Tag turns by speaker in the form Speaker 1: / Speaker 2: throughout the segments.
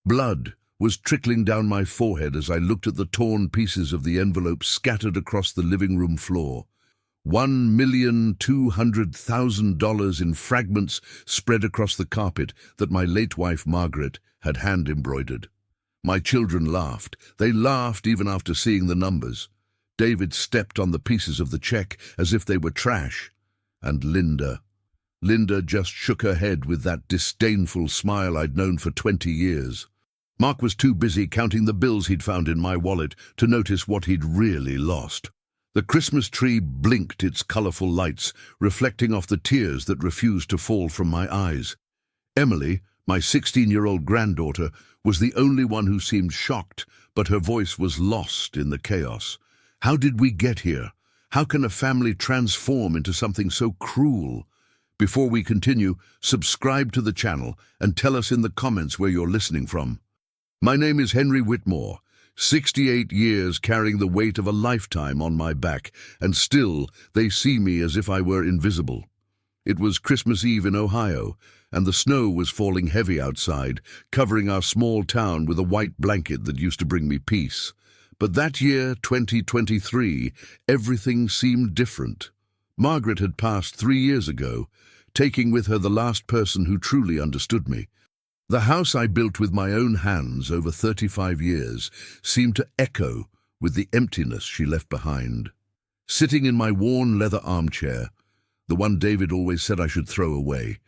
Speaker 1: Blood was trickling down my forehead as I looked at the torn pieces of the envelope scattered across the living room floor. $1,200,000 in fragments spread across the carpet that my late wife Margaret had hand-embroidered. My children laughed. They laughed even after seeing the numbers. David stepped on the pieces of the check as if they were trash. And Linda just shook her head with that disdainful smile I'd known for 20 years. Mark was too busy counting the bills he'd found in my wallet to notice what he'd really lost. The Christmas tree blinked its colourful lights, reflecting off the tears that refused to fall from my eyes. Emily, my 16-year-old granddaughter, was the only one who seemed shocked, but her voice was lost in the chaos. How did we get here? How can a family transform into something so cruel? Before we continue, subscribe to the channel and tell us in the comments where you're listening from. My name is Henry Whitmore, 68 years carrying the weight of a lifetime on my back, and still they see me as if I were invisible. It was Christmas Eve in Ohio, and the snow was falling heavy outside, covering our small town with a white blanket that used to bring me peace. But that year, 2023, everything seemed different. Margaret had passed 3 years ago, taking with her the last person who truly understood me. The house I built with my own hands over 35 years seemed to echo with the emptiness she left behind. Sitting in my worn leather armchair, the one David always said I should throw away,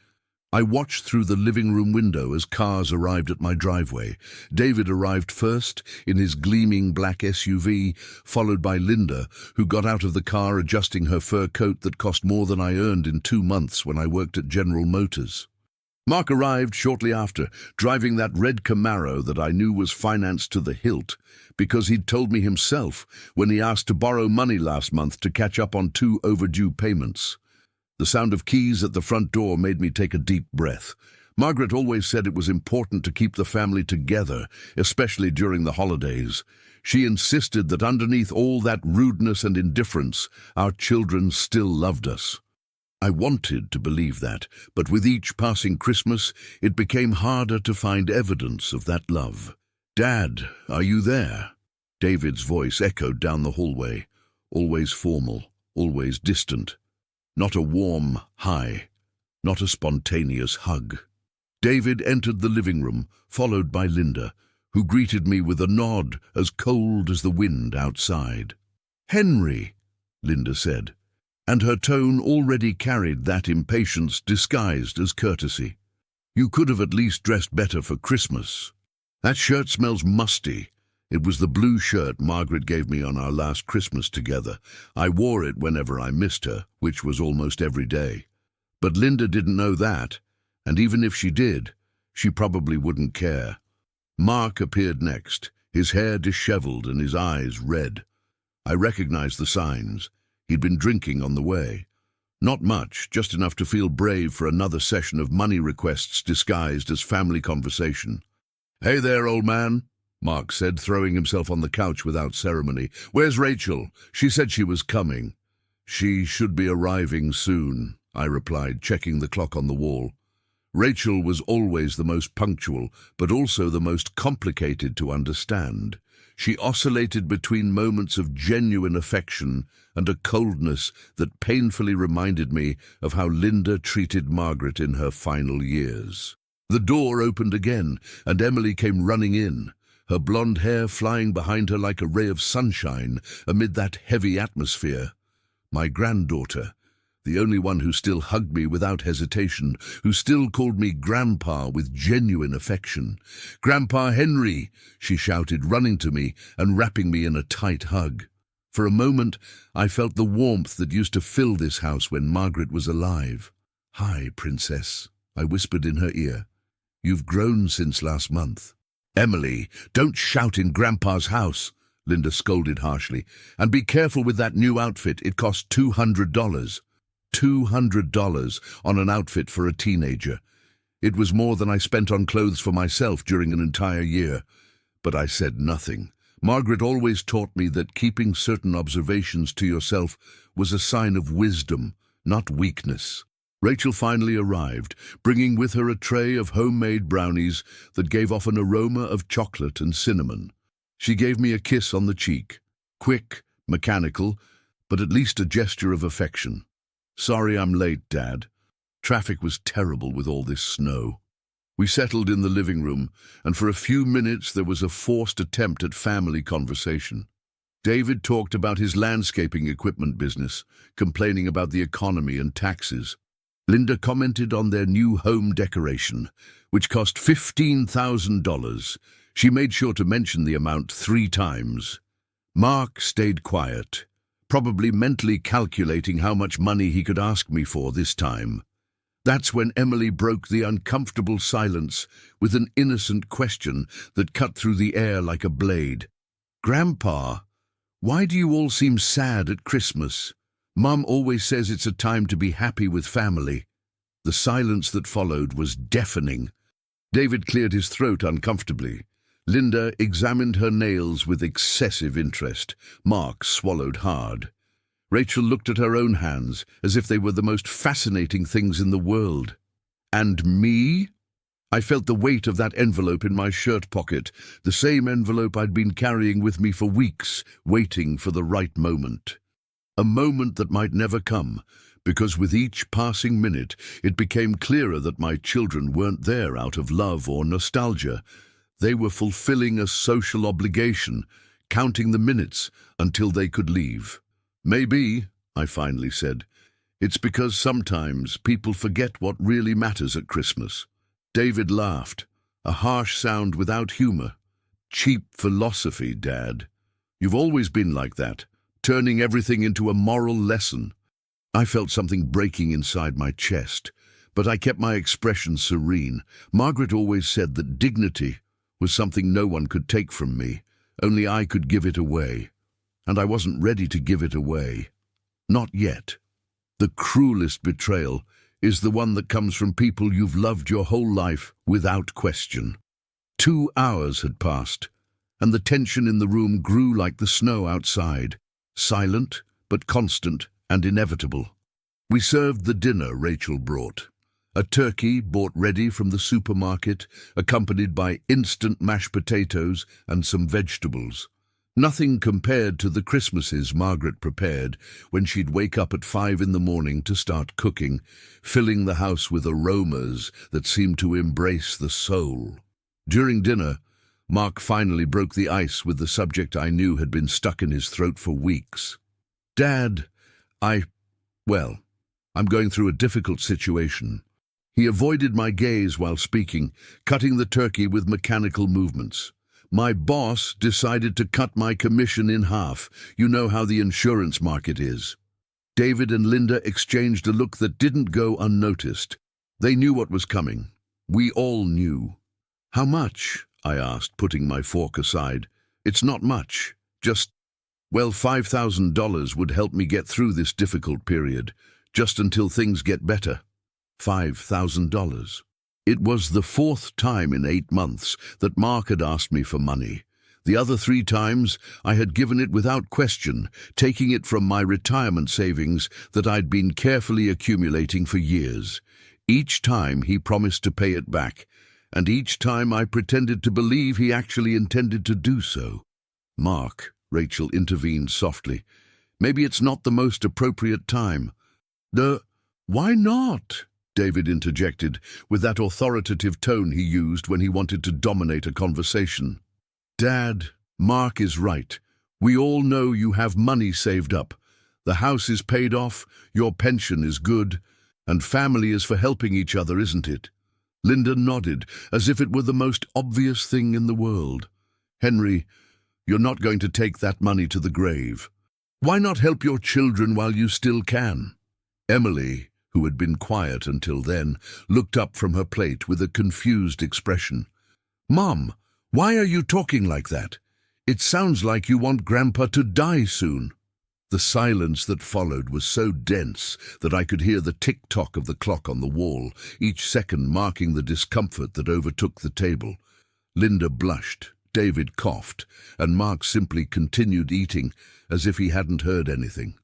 Speaker 1: I watched through the living room window as cars arrived at my driveway. David arrived first in his gleaming black SUV, followed by Linda, who got out of the car adjusting her fur coat that cost more than I earned in 2 months when I worked at General Motors. Mark arrived shortly after, driving that red Camaro that I knew was financed to the hilt, because he'd told me himself when he asked to borrow money last month to catch up on 2 overdue payments. The sound of keys at the front door made me take a deep breath. Margaret always said it was important to keep the family together, especially during the holidays. She insisted that underneath all that rudeness and indifference, our children still loved us. I wanted to believe that, but with each passing Christmas, it became harder to find evidence of that love. "Dad, are you there?" David's voice echoed down the hallway, always formal, always distant. Not a warm hi, not a spontaneous hug. David entered the living room, followed by Linda, who greeted me with a nod as cold as the wind outside. "Henry," Linda said, and her tone already carried that impatience disguised as courtesy. "You could have at least dressed better for Christmas. That shirt smells musty." It was the blue shirt Margaret gave me on our last Christmas together. I wore it whenever I missed her, which was almost every day. But Linda didn't know that, and even if she did, she probably wouldn't care. Mark appeared next, his hair disheveled and his eyes red. I recognized the signs. He'd been drinking on the way. Not much, just enough to feel brave for another session of money requests disguised as family conversation. "Hey there, old man," Mark said, throwing himself on the couch without ceremony. "Where's Rachel? She said she was coming." "She should be arriving soon," I replied, checking the clock on the wall. Rachel was always the most punctual, but also the most complicated to understand. She oscillated between moments of genuine affection and a coldness that painfully reminded me of how Linda treated Margaret in her final years. The door opened again, and Emily came running in, her blonde hair flying behind her like a ray of sunshine amid that heavy atmosphere. My granddaughter, the only one who still hugged me without hesitation, who still called me Grandpa with genuine affection. "Grandpa Henry," she shouted, running to me and wrapping me in a tight hug. For a moment, I felt the warmth that used to fill this house when Margaret was alive. "Hi, Princess," I whispered in her ear. "You've grown since last month." "Emily, don't shout in Grandpa's house," Linda scolded harshly. "And be careful with that new outfit. It cost $200. $200 on an outfit for a teenager. It was more than I spent on clothes for myself during an entire year. But I said nothing. Margaret always taught me that keeping certain observations to yourself was a sign of wisdom, not weakness. Rachel finally arrived, bringing with her a tray of homemade brownies that gave off an aroma of chocolate and cinnamon. She gave me a kiss on the cheek, quick, mechanical, but at least a gesture of affection. "Sorry I'm late, Dad. Traffic was terrible with all this snow." We settled in the living room, and for a few minutes there was a forced attempt at family conversation. David talked about his landscaping equipment business, complaining about the economy and taxes. Linda commented on their new home decoration, which cost $15,000. She made sure to mention the amount 3 times. Mark stayed quiet, probably mentally calculating how much money he could ask me for this time. That's when Emily broke the uncomfortable silence with an innocent question that cut through the air like a blade. "Grandpa, why do you all seem sad at Christmas? Mum always says it's a time to be happy with family." The silence that followed was deafening. David cleared his throat uncomfortably. Linda examined her nails with excessive interest. Mark swallowed hard. Rachel looked at her own hands as if they were the most fascinating things in the world. "And me?" I felt the weight of that envelope in my shirt pocket, the same envelope I'd been carrying with me for weeks, waiting for the right moment. A moment that might never come, because with each passing minute it became clearer that my children weren't there out of love or nostalgia. They were fulfilling a social obligation, counting the minutes until they could leave. "Maybe," I finally said, "it's because sometimes people forget what really matters at Christmas." David laughed, a harsh sound without humor. "Cheap philosophy, Dad. You've always been like that, turning everything into a moral lesson." I felt something breaking inside my chest, but I kept my expression serene. Margaret always said that dignity was something no one could take from me, only I could give it away. And I wasn't ready to give it away. Not yet. The cruelest betrayal is the one that comes from people you've loved your whole life without question. 2 hours had passed, and the tension in the room grew like the snow outside, silent but constant and inevitable. We served the dinner Rachel brought. A turkey bought ready from the supermarket, accompanied by instant mashed potatoes and some vegetables. Nothing compared to the Christmases Margaret prepared when she'd wake up at 5 in the morning to start cooking, filling the house with aromas that seemed to embrace the soul. During dinner, Mark finally broke the ice with the subject I knew had been stuck in his throat for weeks. "Dad, I'm going through a difficult situation." He avoided my gaze while speaking, cutting the turkey with mechanical movements. "My boss decided to cut my commission in half. You know how the insurance market is." David and Linda exchanged a look that didn't go unnoticed. They knew what was coming. We all knew. "How much?" I asked, putting my fork aside. "It's not much. Just, $5,000 would help me get through this difficult period, just until things get better." $5,000. It was the 4th time in 8 months that Mark had asked me for money. The other 3 times I had given it without question, taking it from my retirement savings that I'd been carefully accumulating for years. Each time he promised to pay it back, and each time I pretended to believe he actually intended to do so. "Mark," Rachel intervened softly, "maybe it's not the most appropriate time." "Why not?" David interjected, with that authoritative tone he used when he wanted to dominate a conversation. "Dad, Mark is right. We all know you have money saved up. The house is paid off, your pension is good, and family is for helping each other, isn't it?" Linda nodded, as if it were the most obvious thing in the world. "Henry, you're not going to take that money to the grave. Why not help your children while you still can?" Emily, who had been quiet until then, looked up from her plate with a confused expression. "Mom, why are you talking like that? It sounds like you want Grandpa to die soon." The silence that followed was so dense that I could hear the tick-tock of the clock on the wall, each second marking the discomfort that overtook the table. Linda blushed, David coughed, and Mark simply continued eating as if he hadn't heard anything.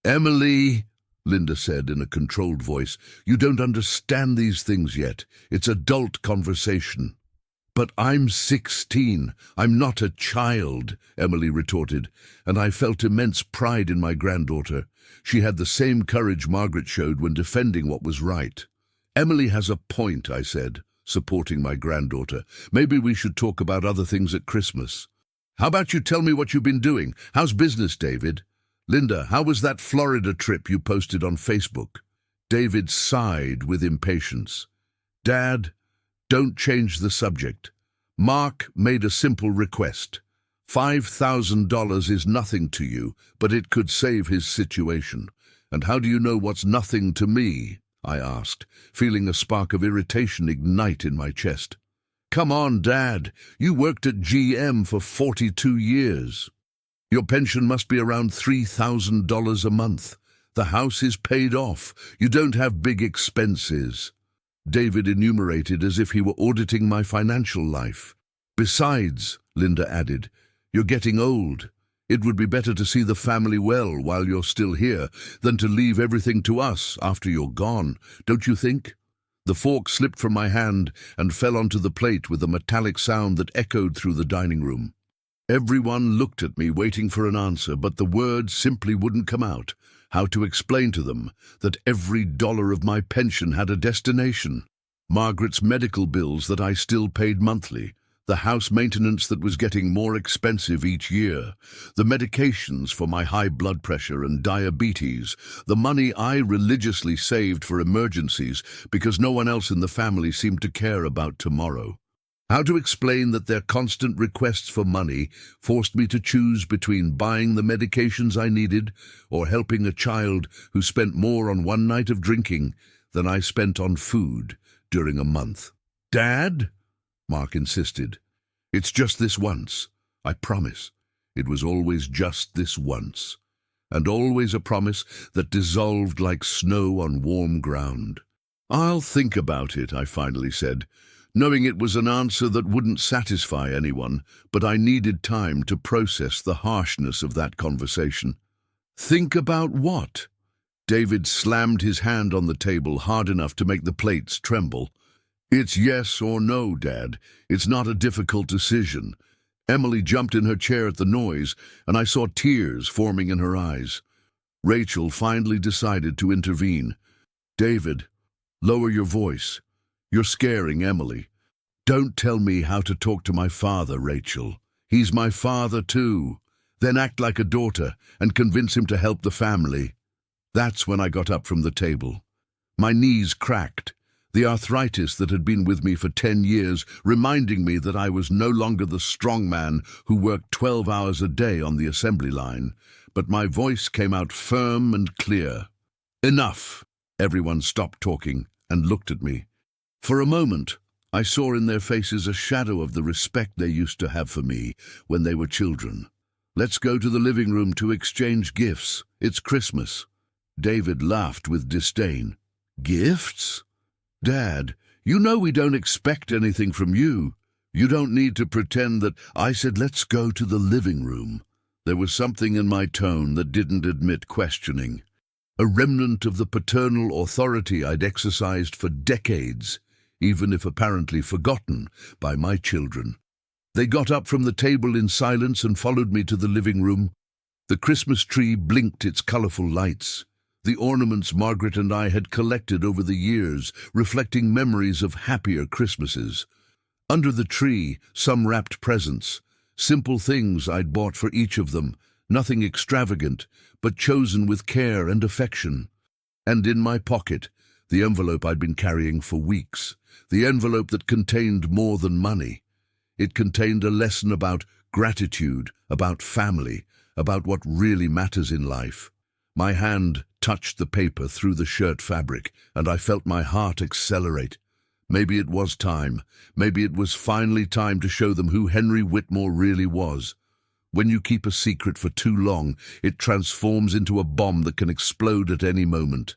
Speaker 1: "Emily," Linda said in a controlled voice. "You don't understand these things yet. It's adult conversation." "But I'm 16. I'm not a child," Emily retorted, and I felt immense pride in my granddaughter. She had the same courage Margaret showed when defending what was right. "Emily has a point," I said, supporting my granddaughter. "Maybe we should talk about other things at Christmas." "How about you tell me what you've been doing? How's business, David?" "Linda, how was that Florida trip you posted on Facebook?" David sighed with impatience. "Dad, don't change the subject. Mark made a simple request. $5,000 is nothing to you, but it could save his situation. And how do you know what's nothing to me?" I asked, feeling a spark of irritation ignite in my chest. "Come on, Dad. You worked at GM for 42 years. Your pension must be around $3,000 a month. The house is paid off. You don't have big expenses." David enumerated as if he were auditing my financial life. "Besides," Linda added, "you're getting old. It would be better to see the family well while you're still here than to leave everything to us after you're gone, don't you think?" The fork slipped from my hand and fell onto the plate with a metallic sound that echoed through the dining room. Everyone looked at me, waiting for an answer, but the words simply wouldn't come out. How to explain to them that every dollar of my pension had a destination? Margaret's medical bills that I still paid monthly, the house maintenance that was getting more expensive each year, the medications for my high blood pressure and diabetes, the money I religiously saved for emergencies because no one else in the family seemed to care about tomorrow. How to explain that their constant requests for money forced me to choose between buying the medications I needed or helping a child who spent more on one night of drinking than I spent on food during a month? "Dad?" Mark insisted. "It's just this once. I promise. It was always just this once. And always a promise that dissolved like snow on warm ground." "I'll think about it," I finally said, knowing it was an answer that wouldn't satisfy anyone, but I needed time to process the harshness of that conversation. "Think about what?" David slammed his hand on the table hard enough to make the plates tremble. "It's yes or no, Dad. It's not a difficult decision." Emily jumped in her chair at the noise, and I saw tears forming in her eyes. Rachel finally decided to intervene. "David, lower your voice. You're scaring Emily." "Don't tell me how to talk to my father, Rachel. He's my father too. Then act like a daughter and convince him to help the family." That's when I got up from the table. My knees cracked, the arthritis that had been with me for 10 years reminding me that I was no longer the strong man who worked 12 hours a day on the assembly line, but my voice came out firm and clear. "Enough!" Everyone stopped talking and looked at me. For a moment, I saw in their faces a shadow of the respect they used to have for me when they were children. "Let's go to the living room to exchange gifts. It's Christmas." David laughed with disdain. "Gifts? Dad, you know we don't expect anything from you. You don't need to pretend that." I said, "Let's go to the living room." There was something in my tone that didn't admit questioning. A remnant of the paternal authority I'd exercised for decades, even if apparently forgotten by my children. They got up from the table in silence and followed me to the living room. The Christmas tree blinked its colorful lights, the ornaments Margaret and I had collected over the years, reflecting memories of happier Christmases. Under the tree, some wrapped presents, simple things I'd bought for each of them, nothing extravagant, but chosen with care and affection. And in my pocket, the envelope I'd been carrying for weeks, the envelope that contained more than money. It contained a lesson about gratitude, about family, about what really matters in life. My hand touched the paper through the shirt fabric, and I felt my heart accelerate. Maybe it was time. Maybe it was finally time to show them who Henry Whitmore really was. When you keep a secret for too long, it transforms into a bomb that can explode at any moment.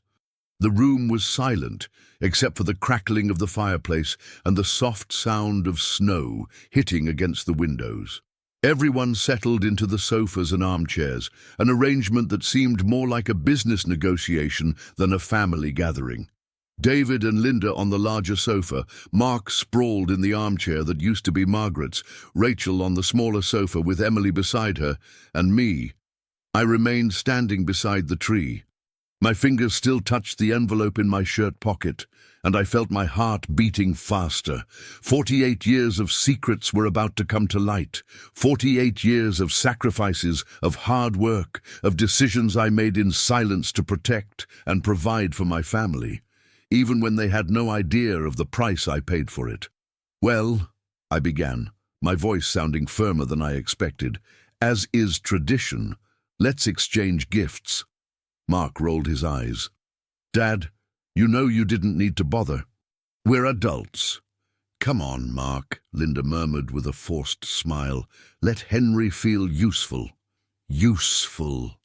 Speaker 1: The room was silent, except for the crackling of the fireplace and the soft sound of snow hitting against the windows. Everyone settled into the sofas and armchairs, an arrangement that seemed more like a business negotiation than a family gathering. David and Linda on the larger sofa, Mark sprawled in the armchair that used to be Margaret's, Rachel on the smaller sofa with Emily beside her, and me. I remained standing beside the tree. My fingers still touched the envelope in my shirt pocket, and I felt my heart beating faster. 48 years of secrets were about to come to light. 48 years of sacrifices, of hard work, of decisions I made in silence to protect and provide for my family, even when they had no idea of the price I paid for it. "Well," I began, my voice sounding firmer than I expected, "as is tradition, let's exchange gifts." Mark rolled his eyes. "Dad, you know you didn't need to bother. We're adults." "Come on, Mark," Linda murmured with a forced smile. "Let Henry feel useful." Useful.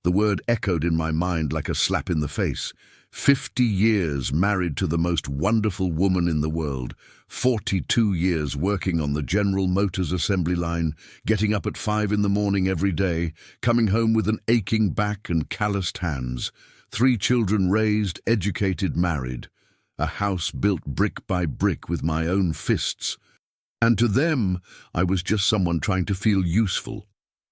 Speaker 1: The word echoed in my mind like a slap in the face. 50 years married to the most wonderful woman in the world, 42 years working on the General Motors assembly line, getting up at 5 in the morning every day, coming home with an aching back and calloused hands, 3 children raised, educated, married, a house built brick by brick with my own fists. And to them, I was just someone trying to feel useful.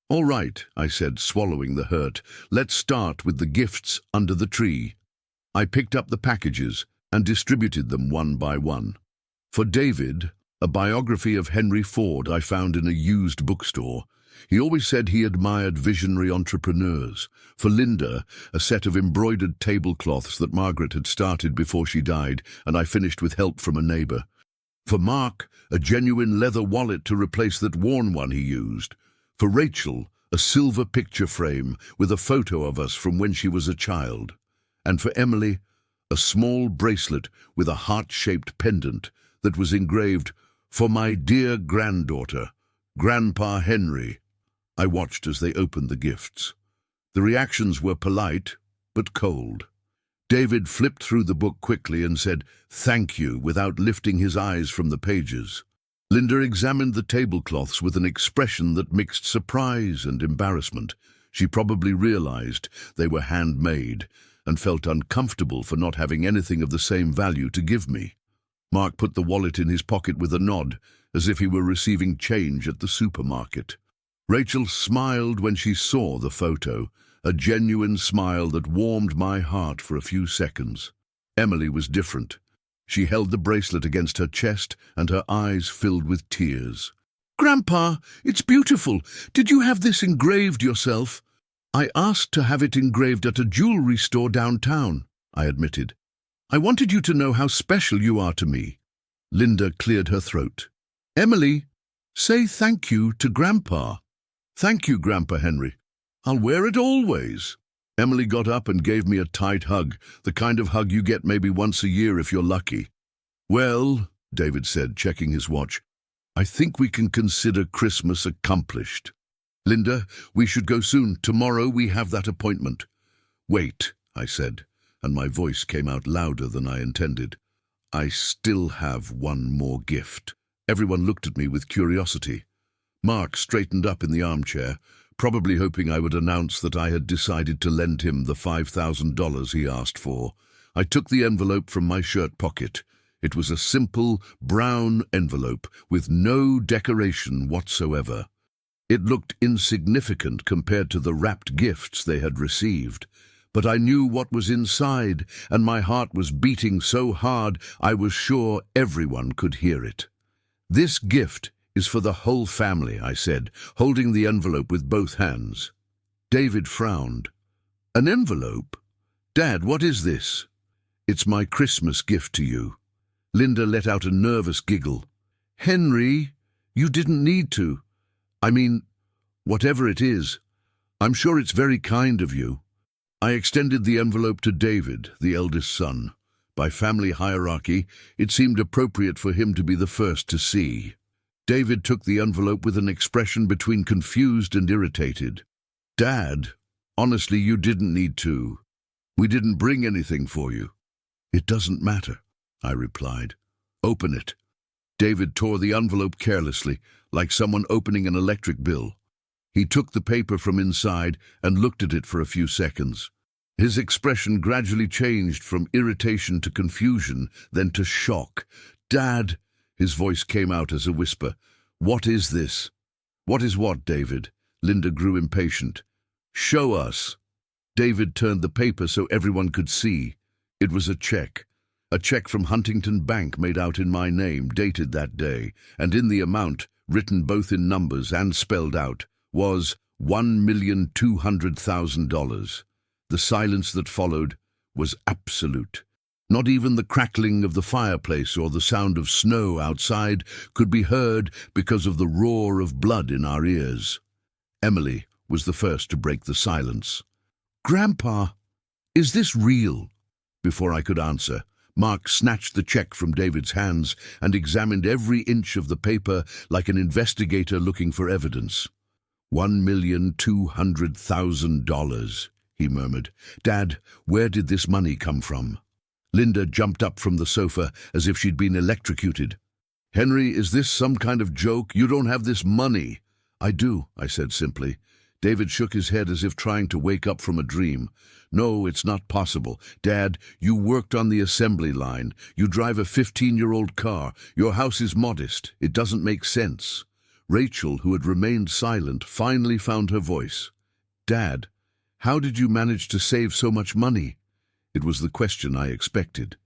Speaker 1: "All right," I said, swallowing the hurt. "Let's start with the gifts under the tree." I picked up the packages and distributed them one by one. For David, a biography of Henry Ford I found in a used bookstore. He always said he admired visionary entrepreneurs. For Linda, a set of embroidered tablecloths that Margaret had started before she died, and I finished with help from a neighbor. For Mark, a genuine leather wallet to replace that worn one he used. For Rachel, a silver picture frame with a photo of us from when she was a child. And for Emily, a small bracelet with a heart-shaped pendant that was engraved, "For my dear granddaughter, Grandpa Henry." I watched as they opened the gifts. The reactions were polite, but cold. David flipped through the book quickly and said, "Thank you," without lifting his eyes from the pages. Linda examined the tablecloths with an expression that mixed surprise and embarrassment. She probably realized they were handmade, and felt uncomfortable for not having anything of the same value to give me. Mark put the wallet in his pocket with a nod, as if he were receiving change at the supermarket. Rachel smiled when she saw the photo, a genuine smile that warmed my heart for a few seconds. Emily was different. She held the bracelet against her chest, and her eyes filled with tears. "Grandpa, it's beautiful. Did you have this engraved yourself?" "I asked to have it engraved at a jewelry store downtown," I admitted. "I wanted you to know how special you are to me." Linda cleared her throat. "Emily, say thank you to Grandpa." "Thank you, Grandpa Henry. I'll wear it always." Emily got up and gave me a tight hug, the kind of hug you get maybe once a year if you're lucky. "Well," David said, checking his watch, "I think we can consider Christmas accomplished. Linda, we should go soon. Tomorrow we have that appointment." "Wait," I said, and my voice came out louder than I intended. "I still have one more gift." Everyone looked at me with curiosity. Mark straightened up in the armchair, probably hoping I would announce that I had decided to lend him the $5,000 he asked for. I took the envelope from my shirt pocket. It was a simple, brown envelope with no decoration whatsoever. It looked insignificant compared to the wrapped gifts they had received. But I knew what was inside, and my heart was beating so hard I was sure everyone could hear it. "This gift is for the whole family," I said, holding the envelope with both hands. David frowned. "An envelope? Dad, what is this?" "It's my Christmas gift to you." Linda let out a nervous giggle. "Henry, you didn't need to. I mean, whatever it is, I'm sure it's very kind of you." I extended the envelope to David, the eldest son. By family hierarchy, it seemed appropriate for him to be the first to see. David took the envelope with an expression between confused and irritated. "Dad, honestly, you didn't need to. We didn't bring anything for you." "It doesn't matter," I replied. "Open it." David tore the envelope carelessly, like someone opening an electric bill. He took the paper from inside and looked at it for a few seconds. His expression gradually changed from irritation to confusion, then to shock. "Dad," his voice came out as a whisper. "What is this?" "What is what, David?" Linda grew impatient. "Show us." David turned the paper so everyone could see. It was a check from Huntington Bank made out in my name, dated that day, and in the amount, written both in numbers and spelled out, was $1,200,000. The silence that followed was absolute. Not even the crackling of the fireplace or the sound of snow outside could be heard because of the roar of blood in our ears. Emily was the first to break the silence. "Grandpa, is this real?" Before I could answer, Mark snatched the check from David's hands and examined every inch of the paper like an investigator looking for evidence. $1,200,000, he murmured. "Dad, where did this money come from?" Linda jumped up from the sofa as if she'd been electrocuted. "Henry, is this some kind of joke? You don't have this money." "I do," I said simply. David shook his head as if trying to wake up from a dream. "No, it's not possible. Dad, you worked on the assembly line. You drive a 15-year-old car. Your house is modest. It doesn't make sense." Rachel, who had remained silent, finally found her voice. "Dad, how did you manage to save so much money?" It was the question I expected.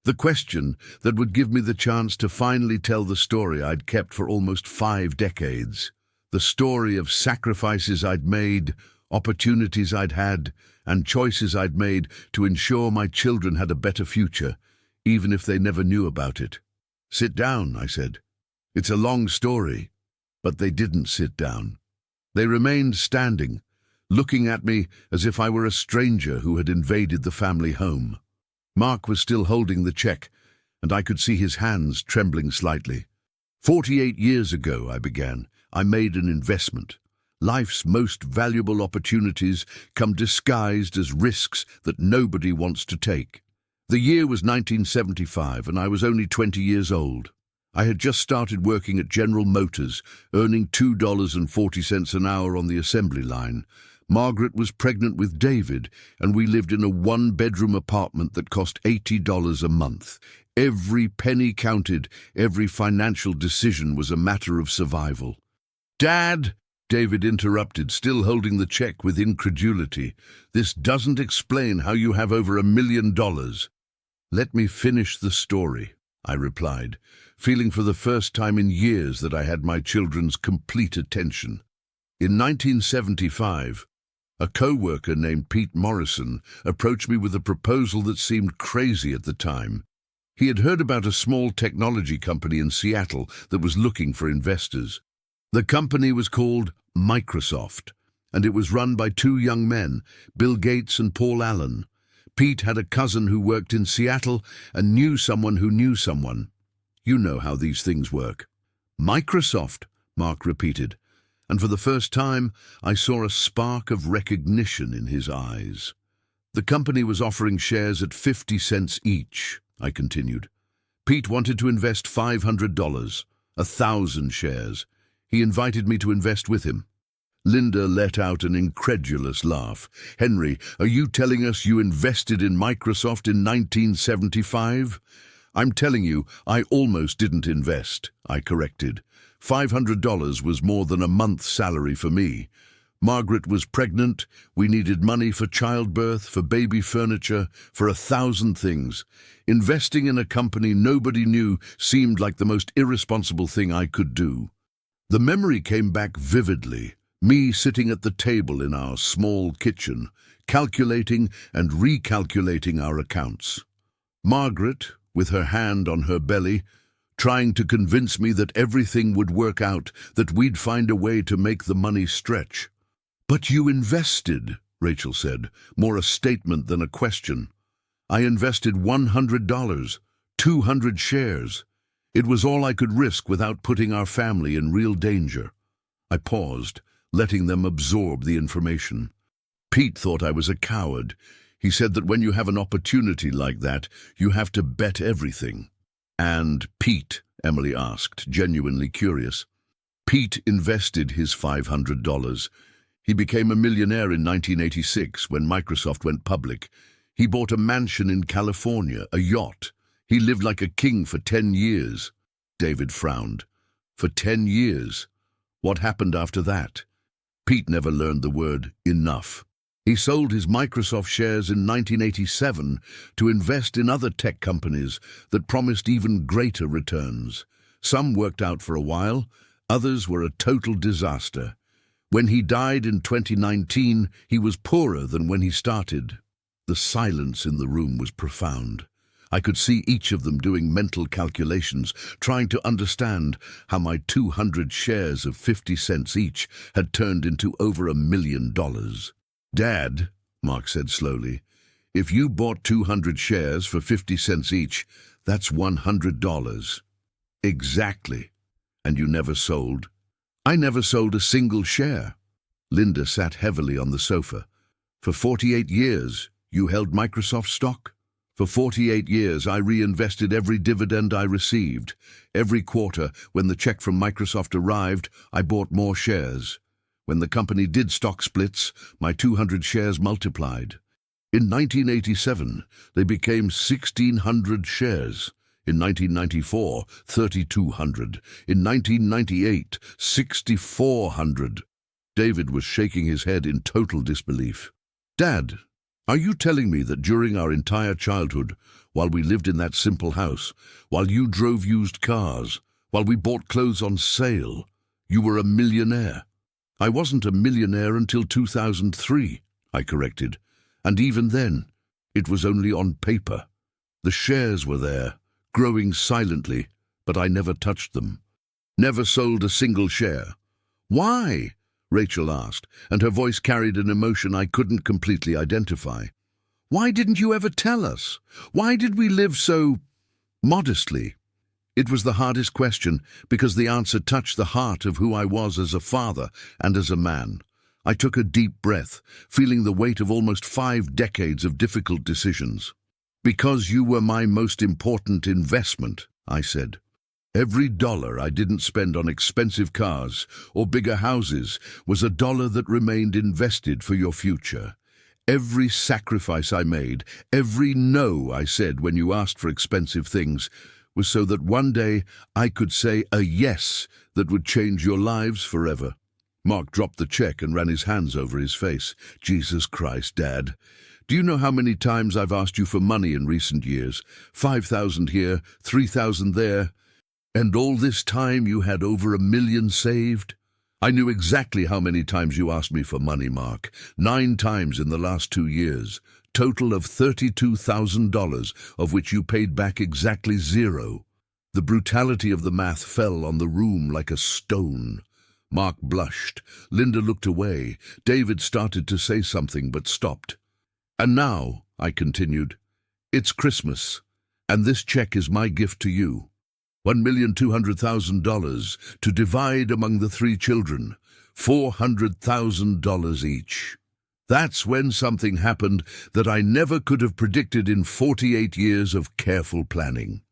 Speaker 1: The question that would give me the chance to finally tell the story I'd kept for almost 5 decades. The story of sacrifices I'd made, opportunities I'd had, and choices I'd made to ensure my children had a better future, even if they never knew about it. "Sit down," I said. "It's a long story." But they didn't sit down. They remained standing, looking at me as if I were a stranger who had invaded the family home. Mark was still holding the check, and I could see his hands trembling slightly. 48 years ago, I began, I made an investment. Life's most valuable opportunities come disguised as risks that nobody wants to take. The year was 1975, and I was only 20 years old. I had just started working at General Motors, earning $2.40 an hour on the assembly line. Margaret was pregnant with David, and we lived in a 1-bedroom apartment that cost $80 a month. Every penny counted, every financial decision was a matter of survival. "Dad," David interrupted, still holding the check with incredulity, "this doesn't explain how you have over $1 million. "Let me finish the story," I replied, feeling for the first time in years that I had my children's complete attention. In 1975, a co-worker named Pete Morrison approached me with a proposal that seemed crazy at the time. He had heard about a small technology company in Seattle that was looking for investors. The company was called Microsoft, and it was run by 2 young men, Bill Gates and Paul Allen. Pete had a cousin who worked in Seattle and knew someone who knew someone. You know how these things work. "Microsoft," Mark repeated, and for the first time I saw a spark of recognition in his eyes. "The company was offering shares at 50 cents each," I continued. "Pete wanted to invest $500, 1,000 shares. He invited me to invest with him." Linda let out an incredulous laugh. "Henry, are you telling us you invested in Microsoft in 1975? "I'm telling you, I almost didn't invest," I corrected. $500 was more than a month's salary for me. Margaret was pregnant. We needed money for childbirth, for baby furniture, for 1,000 things. Investing in a company nobody knew seemed like the most irresponsible thing I could do. The memory came back vividly. Me sitting at the table in our small kitchen, calculating and recalculating our accounts. Margaret, with her hand on her belly, trying to convince me that everything would work out, that we'd find a way to make the money stretch. "But you invested," Rachel said, more a statement than a question. "I invested $100, 200 shares. It was all I could risk without putting our family in real danger." I paused, letting them absorb the information. Pete thought I was a coward. He said that when you have an opportunity like that, you have to bet everything. And Pete Emily asked, genuinely curious. Pete invested his $500. He became a millionaire in 1986 when Microsoft went public. He bought a mansion in California, a yacht. He lived like a king for 10 years. David frowned. For 10 years. What happened after that? Pete never learned the word enough. He sold his Microsoft shares in 1987 to invest in other tech companies that promised even greater returns. Some worked out for a while, others were a total disaster. When he died in 2019, he was poorer than when he started. The silence in the room was profound. I could see each of them doing mental calculations, trying to understand how my 200 shares of 50 cents each had turned into over $1 million. Dad, Mark said slowly, if you bought 200 shares for 50 cents each, that's $100. Exactly. And you never sold? I never sold a single share. Linda sat heavily on the sofa. For 48 years, you held Microsoft stock? For 48 years, I reinvested every dividend I received. Every quarter, when the check from Microsoft arrived, I bought more shares. When the company did stock splits, my 200 shares multiplied. In 1987, they became 1,600 shares. In 1994, 3,200. In 1998, 6,400. David was shaking his head in total disbelief. Dad, are you telling me that during our entire childhood, while we lived in that simple house, while you drove used cars, while we bought clothes on sale, you were a millionaire? I wasn't a millionaire until 2003, I corrected. And even then, it was only on paper. The shares were there, growing silently, but I never touched them. Never sold a single share. Why? Rachel asked, and her voice carried an emotion I couldn't completely identify. Why didn't you ever tell us? Why did we live so modestly? It was the hardest question because the answer touched the heart of who I was as a father and as a man. I took a deep breath, feeling the weight of almost 5 decades of difficult decisions. Because you were my most important investment, I said. Every dollar I didn't spend on expensive cars or bigger houses was a dollar that remained invested for your future. Every sacrifice I made, every no I said when you asked for expensive things, was so that one day I could say a yes that would change your lives forever. Mark dropped the check and ran his hands over his face. Jesus Christ, Dad. Do you know how many times I've asked you for money in recent years? 5,000 here, 3,000 there. And all this time you had over $1 million saved? I knew exactly how many times you asked me for money, Mark. 9 times in the last 2 years. Total of $32,000, of which you paid back exactly 0. The brutality of the math fell on the room like a stone. Mark blushed. Linda looked away. David started to say something but stopped. And now, I continued, it's Christmas, and this check is my gift to you. $1,200,000 to divide among the 3 children, $400,000 each. That's when something happened that I never could have predicted in 48 years of careful planning.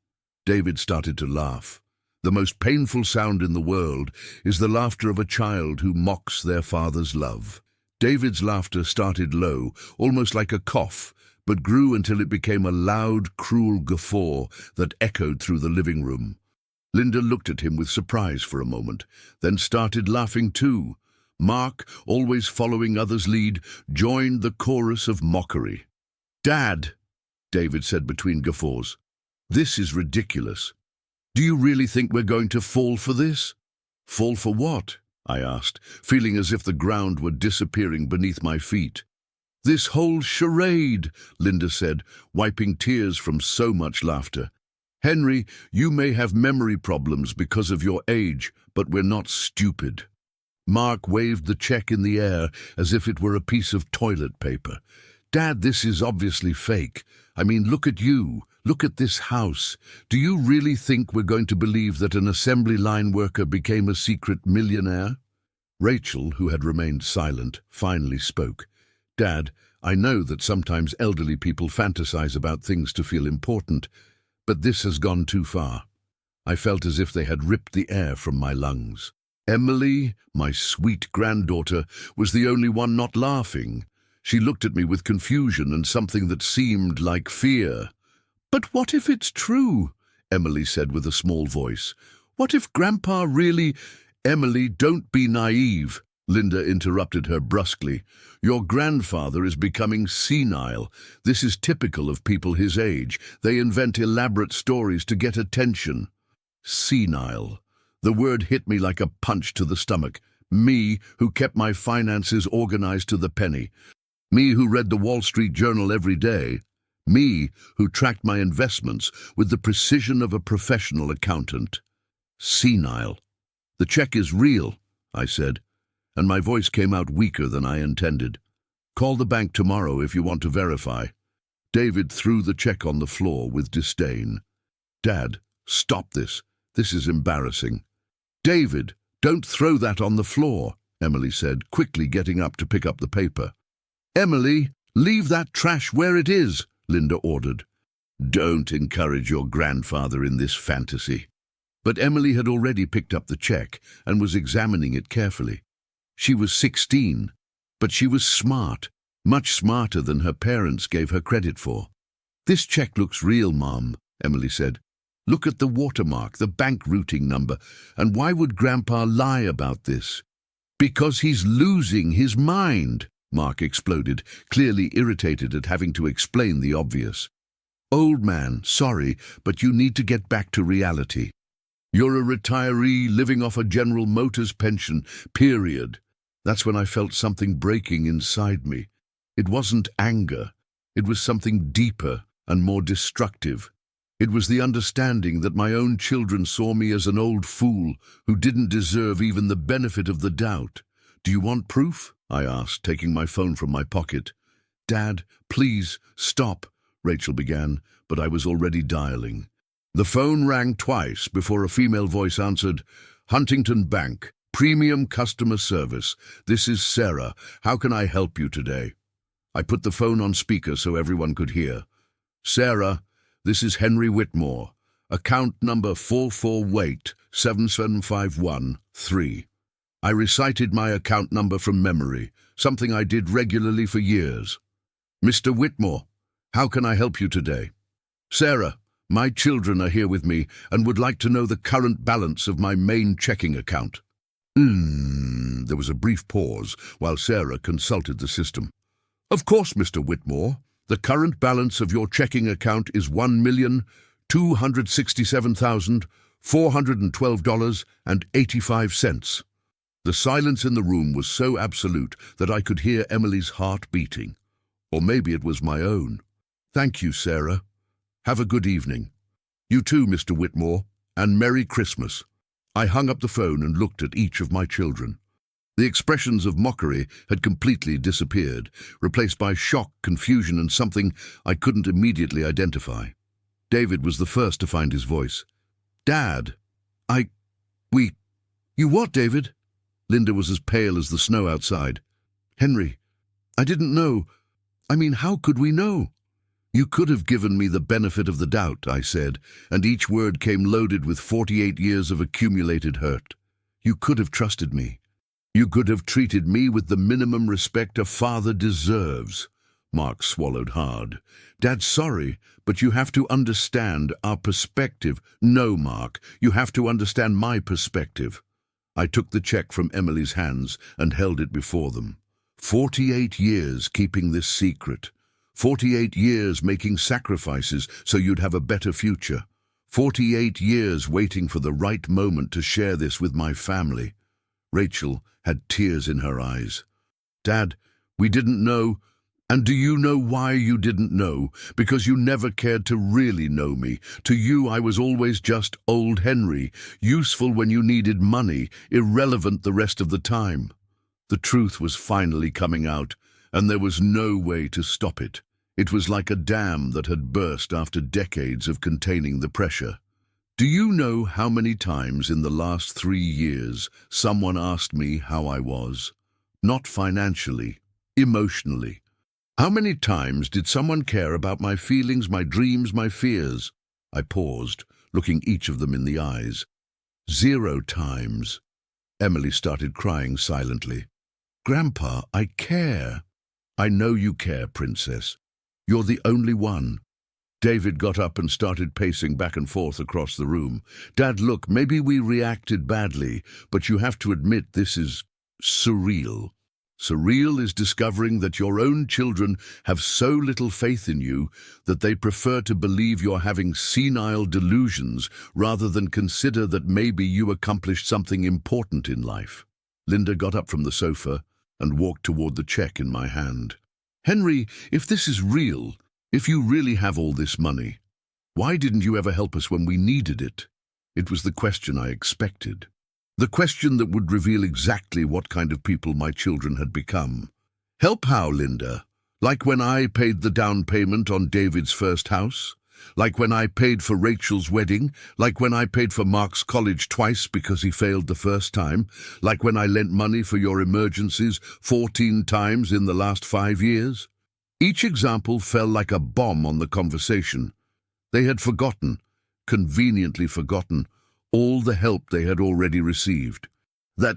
Speaker 1: David started to laugh. The most painful sound in the world is the laughter of a child who mocks their father's love. David's laughter started low, almost like a cough, but grew until it became a loud, cruel guffaw that echoed through the living room. Linda looked at him with surprise for a moment, then started laughing too. Mark, always following others' lead, joined the chorus of mockery. "Dad," David said between guffaws, "this is ridiculous. Do you really think we're going to fall for this?" "Fall for what?" I asked, feeling as if the ground were disappearing beneath my feet. "This whole charade," Linda said, wiping tears from so much laughter. "Henry, you may have memory problems because of your age, but we're not stupid." Mark waved the check in the air as if it were a piece of toilet paper. "Dad, this is obviously fake. I mean, look at you. Look at this house. Do you really think we're going to believe that an assembly line worker became a secret millionaire?" Rachel, who had remained silent, finally spoke. "Dad, I know that sometimes elderly people fantasize about things to feel important, but this has gone too far. I felt as if they had ripped the air from my lungs. Emily, my sweet granddaughter, was the only one not laughing. She looked at me with confusion and something that seemed like fear. "But what if it's true?" Emily said with a small voice. "What if Grandpa really—" "Emily, don't be naive," Linda interrupted her brusquely. "Your grandfather is becoming senile. This is typical of people his age. They invent elaborate stories to get attention." Senile. The word hit me like a punch to the stomach. Me, who kept my finances organized to the penny. Me, who read the Wall Street Journal every day. Me, who tracked my investments with the precision of a professional accountant. Senile. "The check is real," I said, and my voice came out weaker than I intended. "Call the bank tomorrow if you want to verify." David threw the check on the floor with disdain. "Dad, stop this. This is embarrassing." "David, don't throw that on the floor," Emily said, quickly getting up to pick up the paper. "Emily, leave that trash where it is," Linda ordered. "Don't encourage your grandfather in this fantasy." But Emily had already picked up the check and was examining it carefully. She was 16, but she was smart, much smarter than her parents gave her credit for. "This check looks real, Mom," Emily said. "Look at the watermark, the bank routing number, and why would Grandpa lie about this?" "Because he's losing his mind," Mark exploded, clearly irritated at having to explain the obvious. "Old man, sorry, but you need to get back to reality. You're a retiree living off a General Motors pension, period." That's when I felt something breaking inside me. It wasn't anger. It was something deeper and more destructive. It was the understanding that my own children saw me as an old fool who didn't deserve even the benefit of the doubt. "Do you want proof?" I asked, taking my phone from my pocket. "Dad, please, stop," Rachel began, but I was already dialing. The phone rang twice before a female voice answered. "Huntington Bank, Premium Customer Service. This is Sarah. How can I help you today?" I put the phone on speaker so everyone could hear. "Sarah, this is Henry Whitmore. Account number 44877513. I recited my account number from memory, something I did regularly for years. "Mr. Whitmore, how can I help you today?" "Sarah, my children are here with me and would like to know the current balance of my main checking account." There was a brief pause while Sarah consulted the system. "Of course, Mr. Whitmore. The current balance of your checking account is $1,267,412.85. The silence in the room was so absolute that I could hear Emily's heart beating. Or maybe it was my own. "Thank you, Sarah. Have a good evening." "You too, Mr. Whitmore, and Merry Christmas." I hung up the phone and looked at each of my children. The expressions of mockery had completely disappeared, replaced by shock, confusion, and something I couldn't immediately identify. David was the first to find his voice. "Dad, You what, David?" Linda was as pale as the snow outside. "Henry, I didn't know. I mean, how could we know?" "You could have given me the benefit of the doubt," I said, and each word came loaded with 48 years of accumulated hurt. "You could have trusted me. You could have treated me with the minimum respect a father deserves." Mark swallowed hard. "Dad, sorry, but you have to understand our perspective." "No, Mark, you have to understand my perspective." I took the check from Emily's hands and held it before them. 48 years keeping this secret. 48 years making sacrifices so you'd have a better future. 48 years waiting for the right moment to share this with my family. Rachel had tears in her eyes. "Dad, we didn't know." "And do you know why you didn't know? Because you never cared to really know me. To you, I was always just old Henry, useful when you needed money, irrelevant the rest of the time." The truth was finally coming out, and there was no way to stop it. It was like a dam that had burst after decades of containing the pressure. Do you know how many times in the last 3 years someone asked me how I was? Not financially, emotionally. How many times did someone care about my feelings, my dreams, my fears? I paused, looking each of them in the eyes. 0 times. Emily started crying silently. Grandpa, I care. I know you care, Princess. You're the only one. David got up and started pacing back and forth across the room. Dad, look, maybe we reacted badly, but you have to admit this is surreal. Surreal is discovering that your own children have so little faith in you that they prefer to believe you're having senile delusions rather than consider that maybe you accomplished something important in life. Linda got up from the sofa and walked toward the check in my hand. Henry, if this is real, if you really have all this money, why didn't you ever help us when we needed it? It was the question I expected. The question that would reveal exactly what kind of people my children had become. Help how, Linda? Like when I paid the down payment on David's first house? Like when I paid for Rachel's wedding? Like when I paid for Mark's college twice because he failed the first time? Like when I lent money for your emergencies 14 times in the last 5 years? Each example fell like a bomb on the conversation. They had forgotten, conveniently forgotten, all the help they had already received. That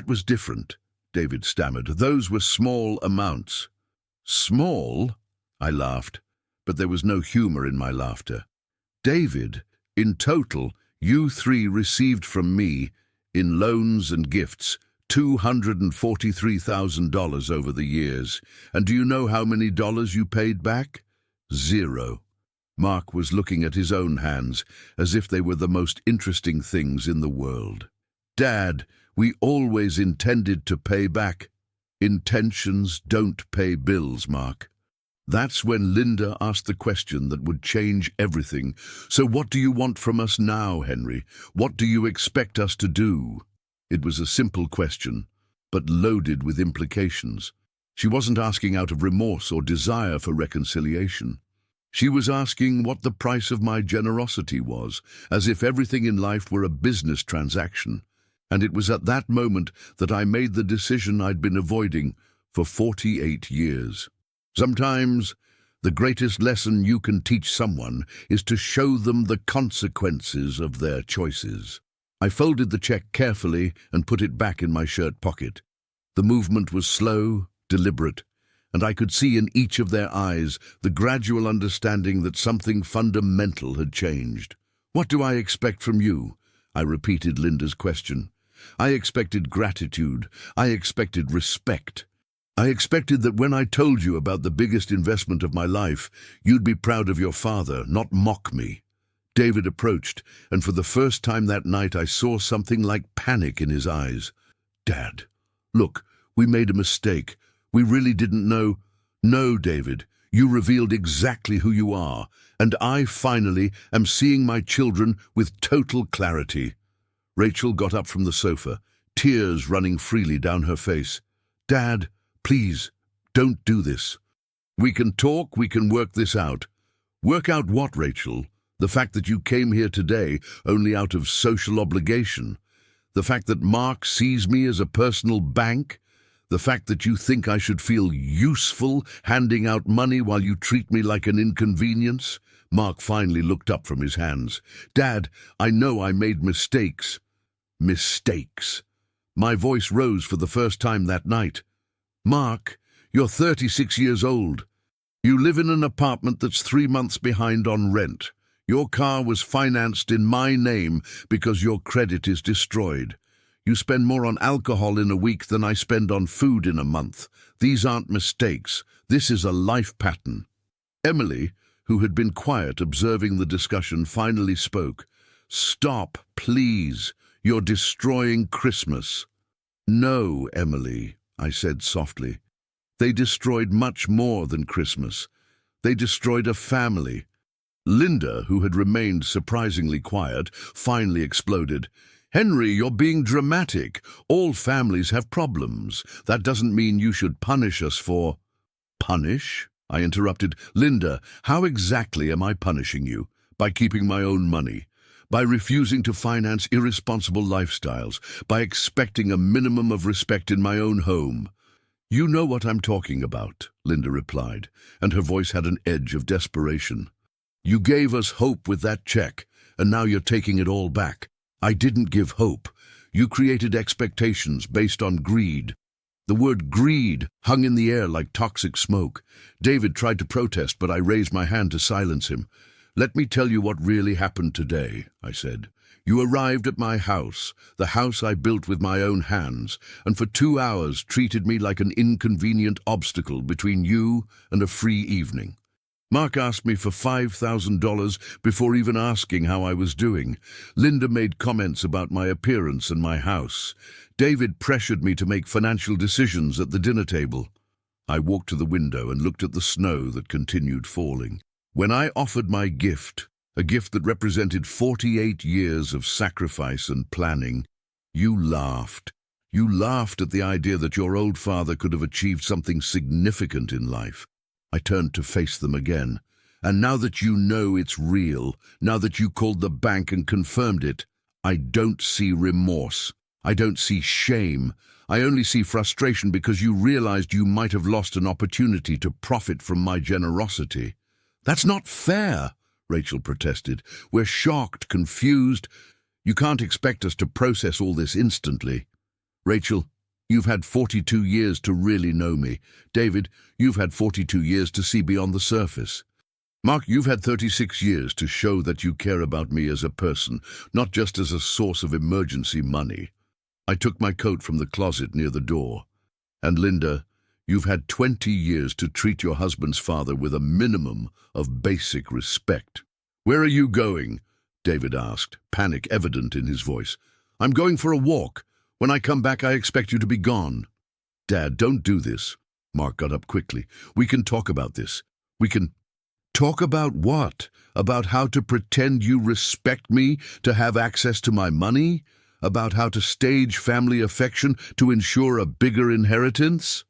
Speaker 1: was different, David stammered. Those were small amounts. Small? I laughed, but there was no humor in my laughter. David, in total, you 3 received from me, in loans and gifts, $243,000 over the years. And do you know how many dollars you paid back? 0. Mark was looking at his own hands, as if they were the most interesting things in the world. Dad, we always intended to pay back. Intentions don't pay bills, Mark. That's when Linda asked the question that would change everything. So what do you want from us now, Henry? What do you expect us to do? It was a simple question, but loaded with implications. She wasn't asking out of remorse or desire for reconciliation. She was asking what the price of my generosity was, as if everything in life were a business transaction. And it was at that moment that I made the decision I'd been avoiding for 48 years. Sometimes the greatest lesson you can teach someone is to show them the consequences of their choices. I folded the check carefully and put it back in my shirt pocket. The movement was slow, deliberate, and I could see in each of their eyes the gradual understanding that something fundamental had changed. What do I expect from you? I repeated Linda's question. I expected gratitude. I expected respect. I expected that when I told you about the biggest investment of my life, you'd be proud of your father, not mock me. David approached, and for the first time that night I saw something like panic in his eyes. Dad, look, we made a mistake. We really didn't know. No, David, you revealed exactly who you are, and I finally am seeing my children with total clarity. Rachel got up from the sofa, tears running freely down her face. Dad, please, don't do this. We can talk, we can work this out. Work out what, Rachel? The fact that you came here today only out of social obligation? The fact that Mark sees me as a personal bank? The fact that you think I should feel useful handing out money while you treat me like an inconvenience? Mark finally looked up from his hands. Dad, I know I made mistakes. Mistakes. My voice rose for the first time that night. Mark, you're 36 years old. You live in an apartment that's 3 months behind on rent. Your car was financed in my name because your credit is destroyed. You spend more on alcohol in a week than I spend on food in a month. These aren't mistakes. This is a life pattern. Emily, who had been quiet observing the discussion, finally spoke. Stop, please. You're destroying Christmas. No, Emily, I said softly. They destroyed much more than Christmas. They destroyed a family. Linda, who had remained surprisingly quiet, finally exploded. Henry, you're being dramatic. All families have problems. That doesn't mean you should punish us for... Punish? I interrupted. Linda, how exactly am I punishing you? By keeping my own money? By refusing to finance irresponsible lifestyles? By expecting a minimum of respect in my own home? You know what I'm talking about, Linda replied, and her voice had an edge of desperation. You gave us hope with that check, and now you're taking it all back. I didn't give hope. You created expectations based on greed. The word greed hung in the air like toxic smoke. David tried to protest, but I raised my hand to silence him. Let me tell you what really happened today, I said. You arrived at my house, the house I built with my own hands, and for 2 hours treated me like an inconvenient obstacle between you and a free evening. Mark asked me for $5,000 before even asking how I was doing. Linda made comments about my appearance and my house. David pressured me to make financial decisions at the dinner table. I walked to the window and looked at the snow that continued falling. When I offered my gift, a gift that represented 48 years of sacrifice and planning, you laughed. You laughed at the idea that your old father could have achieved something significant in life. I turned to face them again. And now that you know it's real, now that you called the bank and confirmed it, I don't see remorse. I don't see shame. I only see frustration because you realized you might have lost an opportunity to profit from my generosity. That's not fair, Rachel protested. We're shocked, confused. You can't expect us to process all this instantly. Rachel, you've had 42 years to really know me. David, you've had 42 years to see beyond the surface. Mark, you've had 36 years to show that you care about me as a person, not just as a source of emergency money. I took my coat from the closet near the door. And Linda, you've had 20 years to treat your husband's father with a minimum of basic respect. Where are you going? David asked, panic evident in his voice. I'm going for a walk. When I come back, I expect you to be gone. Dad, don't do this. Mark got up quickly. We can talk about this. We can talk about what? About how to pretend you respect me to have access to my money? About how to stage family affection to ensure a bigger inheritance?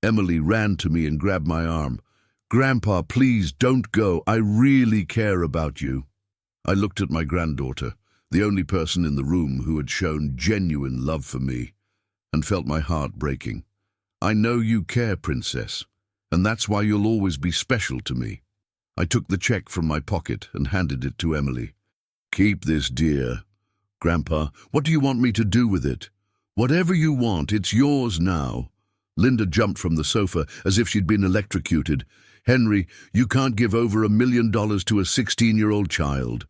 Speaker 1: Emily ran to me and grabbed my arm. Grandpa, please don't go. I really care about you. I looked at my granddaughter, the only person in the room who had shown genuine love for me, and felt my heart breaking. I know you care, Princess, and that's why you'll always be special to me. I took the check from my pocket and handed it to Emily. Keep this, dear. Grandpa, what do you want me to do with it? Whatever you want, it's yours now. Linda jumped from the sofa as if she'd been electrocuted. Henry, you can't give over $1 million to a 16-year-old child.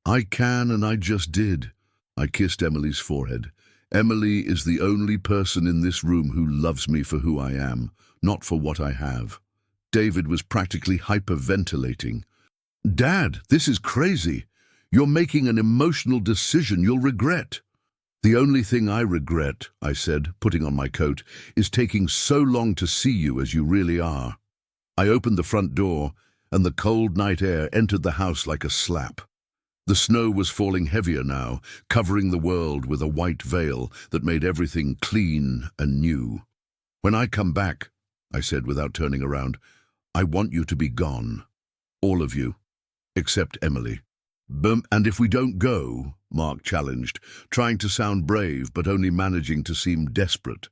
Speaker 1: I can, and I just did. I kissed Emily's forehead. Emily is the only person in this room who loves me for who I am, not for what I have. David was practically hyperventilating. Dad, this is crazy. You're making an emotional decision you'll regret. The only thing I regret, I said, putting on my coat, is taking so long to see you as you really are. I opened the front door, and the cold night air entered the house like a slap. The snow was falling heavier now, covering the world with a white veil that made everything clean and new. When I come back, I said without turning around, I want you to be gone. All of you, except Emily. And if we don't go, Mark challenged, trying to sound brave but only managing to seem desperate.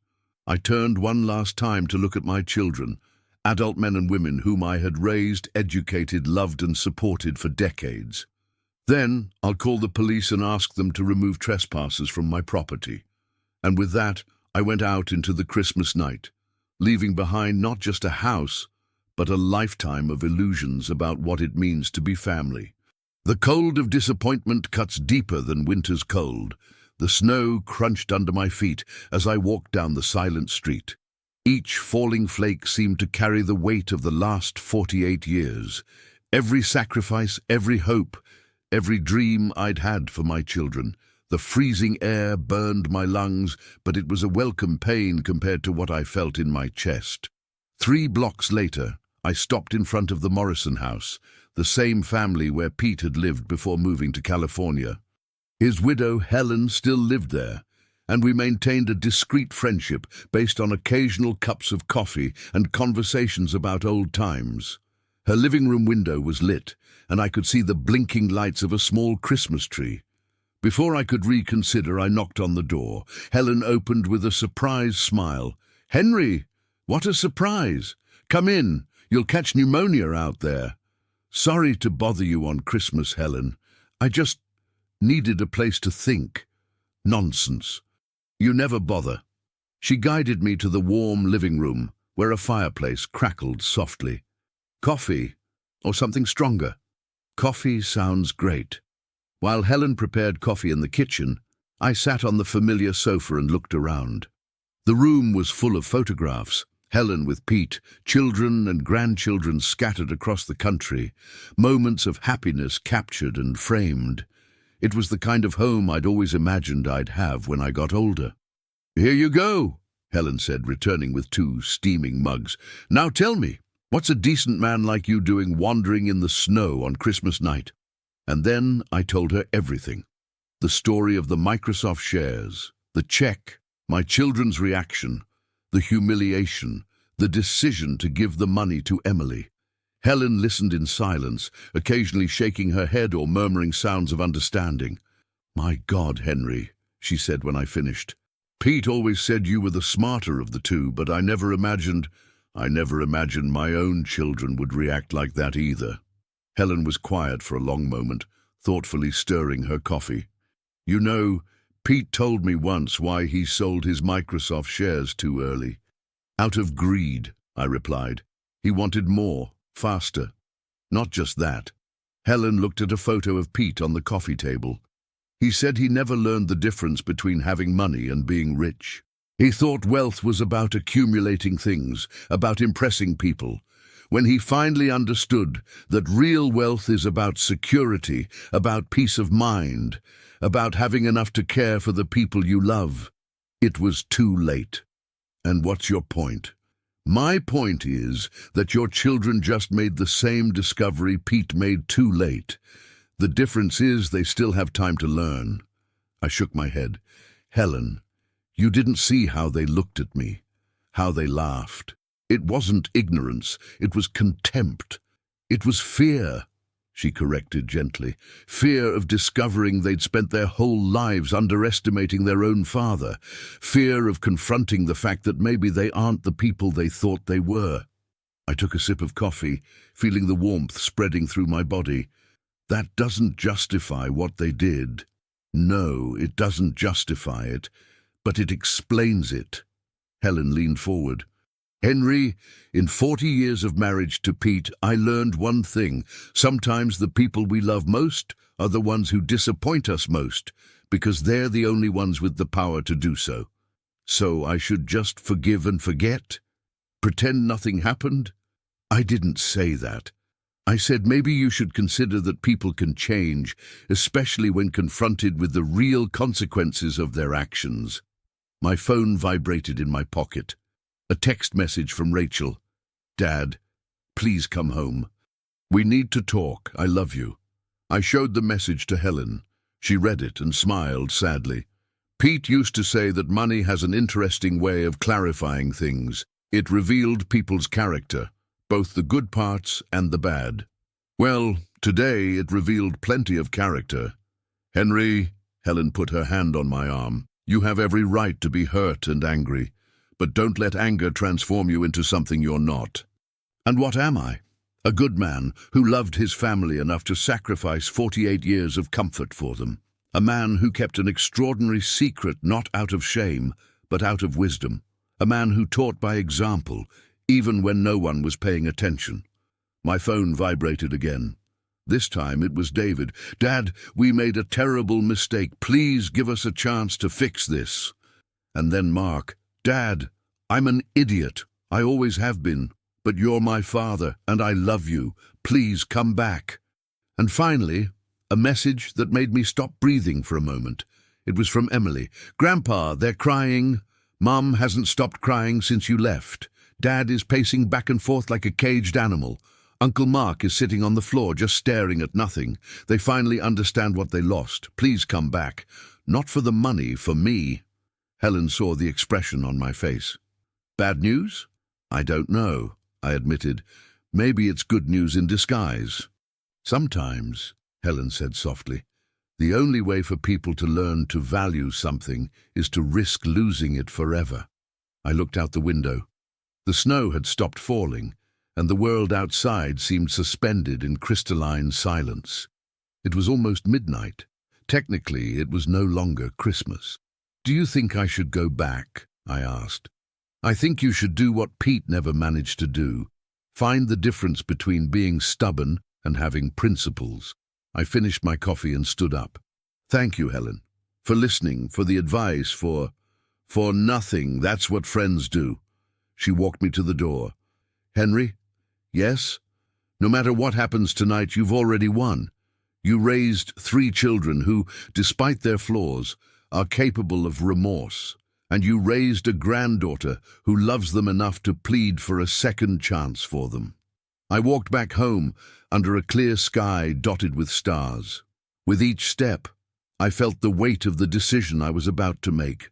Speaker 1: I turned one last time to look at my children, adult men and women whom I had raised, educated, loved and supported for decades. Then I'll call the police and ask them to remove trespassers from my property. And with that, I went out into the Christmas night, leaving behind not just a house, but a lifetime of illusions about what it means to be family. The cold of disappointment cuts deeper than winter's cold. The snow crunched under my feet as I walked down the silent street. Each falling flake seemed to carry the weight of the last 48 years. Every sacrifice, every hope, every dream I'd had for my children. The freezing air burned my lungs, but it was a welcome pain compared to what I felt in my chest. 3 blocks later, I stopped in front of the Morrison house, the same family where Pete had lived before moving to California. His widow, Helen, still lived there, and we maintained a discreet friendship based on occasional cups of coffee and conversations about old times. Her living room window was lit, and I could see the blinking lights of a small Christmas tree. Before I could reconsider, I knocked on the door. Helen opened with a surprised smile. "Henry, what a surprise! Come in. You'll catch pneumonia out there." "Sorry to bother you on Christmas, Helen. I just Needed a place to think. Nonsense. You never bother. She guided me to the warm living room, where a fireplace crackled softly. Coffee, or something stronger? Coffee sounds great. While Helen prepared coffee in the kitchen, I sat on the familiar sofa and looked around. The room was full of photographs, Helen with Pete, children and grandchildren scattered across the country, moments of happiness captured and framed. It was the kind of home I'd always imagined I'd have when I got older. "Here you go," Helen said, returning with 2 steaming mugs. "Now tell me, what's a decent man like you doing wandering in the snow on Christmas night?" And then I told her everything. The story of the Microsoft shares, the check, my children's reaction, the humiliation, the decision to give the money to Emily. Helen listened in silence, occasionally shaking her head or murmuring sounds of understanding. "My God, Henry," she said when I finished. "Pete always said you were the smarter of the two, but I never imagined my own children would react like that either." Helen was quiet for a long moment, thoughtfully stirring her coffee. "You know, Pete told me once why he sold his Microsoft shares too early." "Out of greed," I replied. "He wanted more, faster." "Not just that." Helen looked at a photo of Pete on the coffee table. "He said he never learned the difference between having money and being rich. He thought wealth was about accumulating things, about impressing people. When he finally understood that real wealth is about security, about peace of mind, about having enough to care for the people you love, it was too late." "And what's your point?" "My point is that your children just made the same discovery Pete made too late. The difference is they still have time to learn." I shook my head. "Helen, you didn't see how they looked at me, how they laughed. It wasn't ignorance, it was contempt. It was fear," she corrected gently. "Fear of discovering they'd spent their whole lives underestimating their own father. Fear of confronting the fact that maybe they aren't the people they thought they were." I took a sip of coffee, feeling the warmth spreading through my body. "That doesn't justify what they did." "No, it doesn't justify it, but it explains it." Helen leaned forward. "Henry, in 40 years of marriage to Pete, I learned one thing. Sometimes the people we love most are the ones who disappoint us most, because they're the only ones with the power to do so. So I should just forgive and forget? Pretend nothing happened?" "I didn't say that. I said maybe you should consider that people can change, especially when confronted with the real consequences of their actions." My phone vibrated in my pocket. A text message from Rachel. "Dad, please come home. We need to talk. I love you." I showed the message to Helen. She read it and smiled sadly. "Pete used to say that money has an interesting way of clarifying things. It revealed people's character, both the good parts and the bad. Well, today it revealed plenty of character. Henry," Helen put her hand on my arm, "you have every right to be hurt and angry. But don't let anger transform you into something you're not." "And what am I? A good man who loved his family enough to sacrifice 48 years of comfort for them. A man who kept an extraordinary secret not out of shame, but out of wisdom. A man who taught by example, even when no one was paying attention." My phone vibrated again. This time it was David. "Dad, we made a terrible mistake. Please give us a chance to fix this." And then Mark. "Dad, I'm an idiot. I always have been. But you're my father, and I love you. Please come back." And finally, a message that made me stop breathing for a moment. It was from Emily. "Grandpa, they're crying. Mum hasn't stopped crying since you left. Dad is pacing back and forth like a caged animal. Uncle Mark is sitting on the floor just staring at nothing. They finally understand what they lost. Please come back. Not for the money, for me." Helen saw the expression on my face. "Bad news?" "I don't know," I admitted. "Maybe it's good news in disguise." "Sometimes," Helen said softly, "the only way for people to learn to value something is to risk losing it forever." I looked out the window. The snow had stopped falling, and the world outside seemed suspended in crystalline silence. It was almost midnight. Technically, it was no longer Christmas. "Do you think I should go back?" I asked. "I think you should do what Pete never managed to do. Find the difference between being stubborn and having principles." I finished my coffee and stood up. "Thank you, Helen, for listening, for the advice, for nothing. That's what friends do." She walked me to the door. "Henry?" "Yes? No matter what happens tonight, you've already won. You raised 3 children who, despite their flaws, are capable of remorse. And you raised a granddaughter who loves them enough to plead for a second chance for them." I walked back home under a clear sky dotted with stars. With each step, I felt the weight of the decision I was about to make.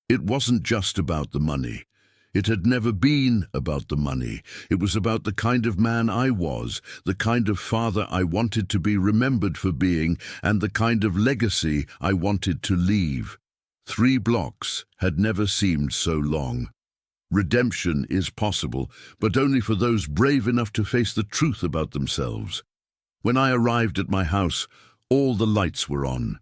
Speaker 1: It wasn't just about the money. It had never been about the money. It was about the kind of man I was, the kind of father I wanted to be remembered for being, and the kind of legacy I wanted to leave. 3 blocks had never seemed so long. Redemption is possible, but only for those brave enough to face the truth about themselves. When I arrived at my house, all the lights were on.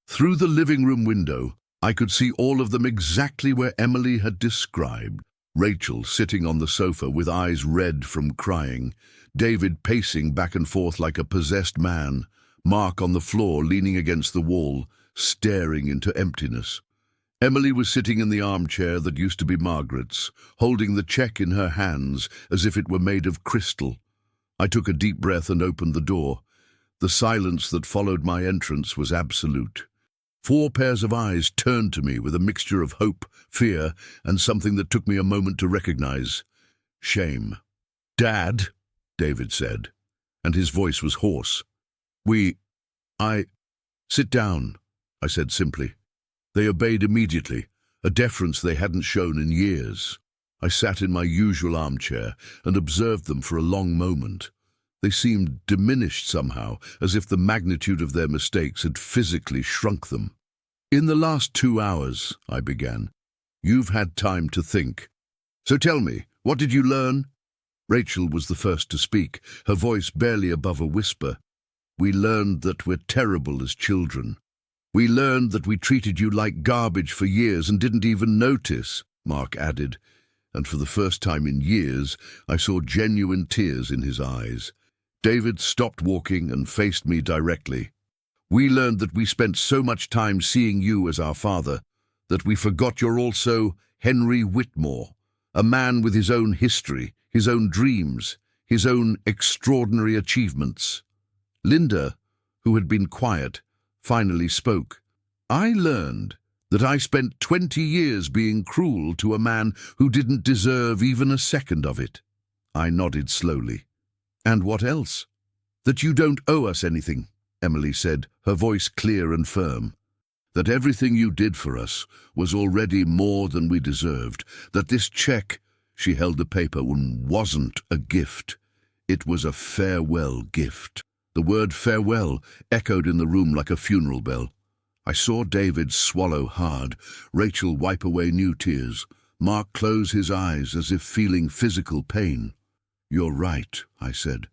Speaker 1: Through the living room window, I could see all of them exactly where Emily had described. Rachel sitting on the sofa with eyes red from crying, David pacing back and forth like a possessed man, Mark on the floor leaning against the wall, staring into emptiness. Emily was sitting in the armchair that used to be Margaret's, holding the check in her hands as if it were made of crystal. I took a deep breath and opened the door. The silence that followed my entrance was absolute. 4 pairs of eyes turned to me with a mixture of hope, fear, and something that took me a moment to recognize: shame. "Dad," David said, and his voice was hoarse. "Sit down," I said simply. They obeyed immediately, a deference they hadn't shown in years. I sat in my usual armchair and observed them for a long moment. They seemed diminished somehow, as if the magnitude of their mistakes had physically shrunk them. "In the last 2 hours," I began, "you've had time to think. So tell me, what did you learn?" Rachel was the first to speak, her voice barely above a whisper. "We learned that we're terrible as children. We learned that we treated you like garbage for years and didn't even notice," Mark added, and for the first time in years, I saw genuine tears in his eyes. David stopped walking and faced me directly. "We learned that we spent so much time seeing you as our father that we forgot you're also Henry Whitmore, a man with his own history, his own dreams, his own extraordinary achievements." Linda, who had been quiet, finally spoke. "I learned that I spent 20 years being cruel to a man who didn't deserve even a second of it." I nodded slowly. "And what else?" "That you don't owe us anything," Emily said, her voice clear and firm. "That everything you did for us was already more than we deserved. That this check," she held the paper, "wasn't a gift. It was a farewell gift." The word farewell echoed in the room like a funeral bell. I saw David swallow hard, Rachel wipe away new tears, Mark close his eyes as if feeling physical pain. "You're right," I said.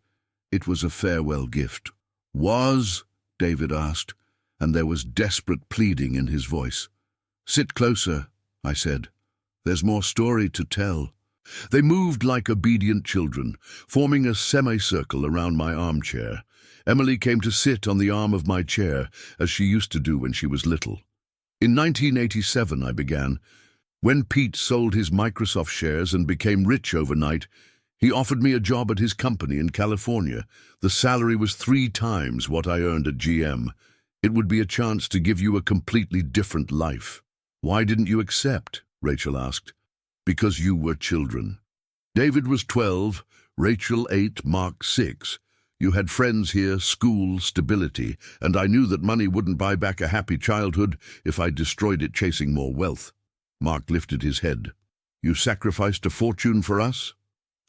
Speaker 1: "It was a farewell gift." "Was?" David asked, and there was desperate pleading in his voice. "Sit closer," I said. "There's more story to tell." They moved like obedient children, forming a semicircle around my armchair. Emily came to sit on the arm of my chair, as she used to do when she was little. "In 1987, I began. When Pete sold his Microsoft shares and became rich overnight, he offered me a job at his company in California. The salary was 3 times what I earned at GM. It would be a chance to give you a completely different life." "Why didn't you accept?" Rachel asked. "Because you were children. David was 12, Rachel 8, Mark 6. You had friends here, school, stability, and I knew that money wouldn't buy back a happy childhood if I destroyed it chasing more wealth." Mark lifted his head. "You sacrificed a fortune for us?"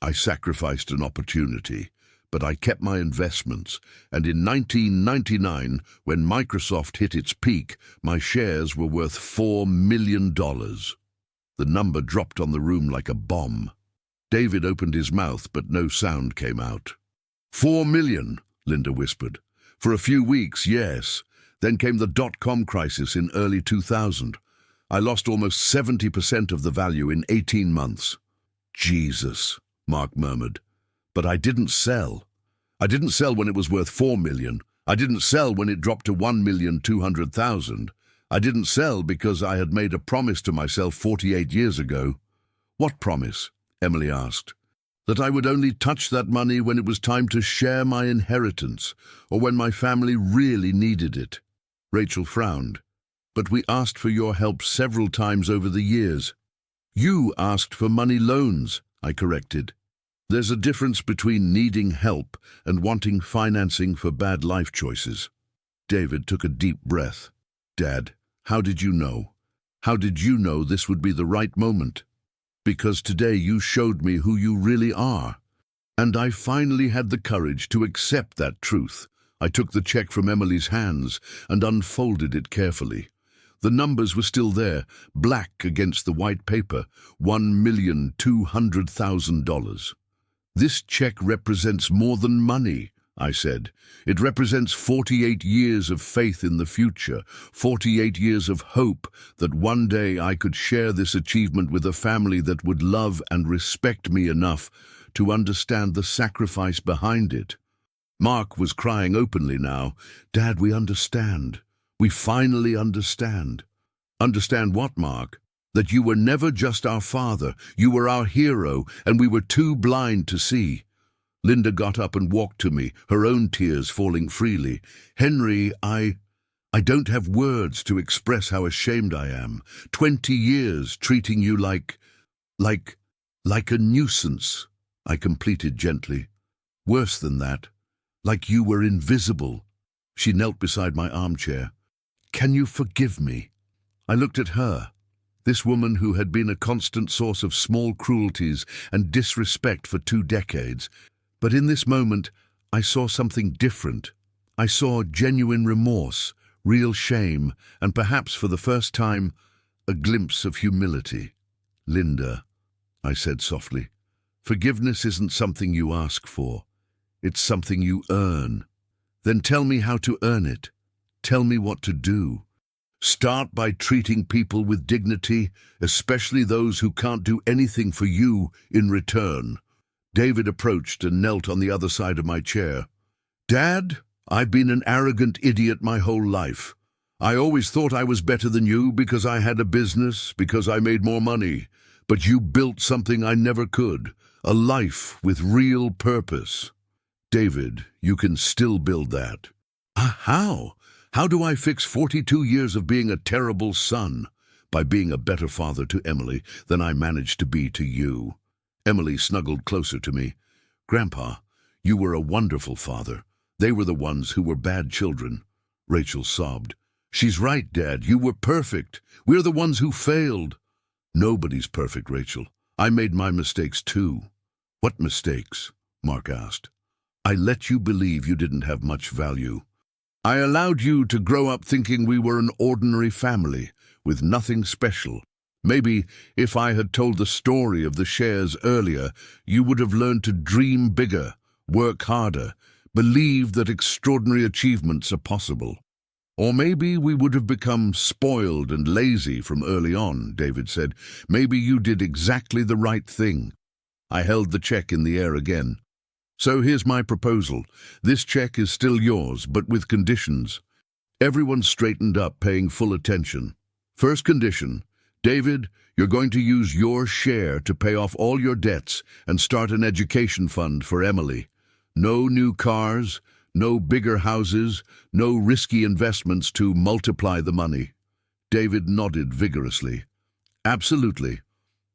Speaker 1: "I sacrificed an opportunity, but I kept my investments, and in 1999, when Microsoft hit its peak, my shares were worth $4 million. The number dropped on the room like a bomb. David opened his mouth, but no sound came out. "4 million, Linda whispered. "For a few weeks, yes. Then came the dot-com crisis in early 2000. I lost almost 70% of the value in 18 months. Jesus, Mark murmured. But I didn't sell. I didn't sell when it was worth 4 million. I didn't sell when it dropped to 1,200,000. I didn't sell because I had made a promise to myself 48 years ago. What promise? Emily asked. That I would only touch that money when it was time to share my inheritance, or when my family really needed it. Rachel frowned. But we asked for your help several times over the years. You asked for money loans, I corrected. There's a difference between needing help and wanting financing for bad life choices. David took a deep breath. Dad, how did you know? How did you know this would be the right moment? Because today you showed me who you really are. And I finally had the courage to accept that truth. I took the check from Emily's hands and unfolded it carefully. The numbers were still there, black against the white paper, $1,200,000. This check represents more than money, I said. It represents 48 years of faith in the future, 48 years of hope that one day I could share this achievement with a family that would love and respect me enough to understand the sacrifice behind it. Mark was crying openly now. Dad, we understand. We finally understand. Understand what, Mark? That you were never just our father. You were our hero, and we were too blind to see. Linda got up and walked to me, her own tears falling freely. Henry, I don't have words to express how ashamed I am. 20 years treating you like a nuisance, I completed gently. Worse than that, like you were invisible. She knelt beside my armchair. Can you forgive me? I looked at her. This woman who had been a constant source of small cruelties and disrespect for 2 decades. But in this moment, I saw something different. I saw genuine remorse, real shame, and perhaps for the first time, a glimpse of humility. Linda, I said softly, forgiveness isn't something you ask for. It's something you earn. Then tell me how to earn it. Tell me what to do. Start by treating people with dignity, especially those who can't do anything for you in return. David approached and knelt on the other side of my chair. Dad, I've been an arrogant idiot my whole life. I always thought I was better than you because I had a business, because I made more money. But you built something I never could, a life with real purpose. David, you can still build that. How? How do I fix 42 years of being a terrible son? By being a better father to Emily than I managed to be to you. Emily snuggled closer to me. Grandpa, you were a wonderful father. They were the ones who were bad children. Rachel sobbed. She's right, Dad. You were perfect. We're the ones who failed. Nobody's perfect, Rachel. I made my mistakes too. What mistakes? Mark asked. I let you believe you didn't have much value. I allowed you to grow up thinking we were an ordinary family, with nothing special. Maybe if I had told the story of the shares earlier, you would have learned to dream bigger, work harder, believe that extraordinary achievements are possible. Or maybe we would have become spoiled and lazy from early on, David said. Maybe you did exactly the right thing. I held the check in the air again. So here's my proposal. This check is still yours, but with conditions. Everyone straightened up, paying full attention. First condition, David, you're going to use your share to pay off all your debts and start an education fund for Emily. No new cars, no bigger houses, no risky investments to multiply the money. David nodded vigorously. Absolutely.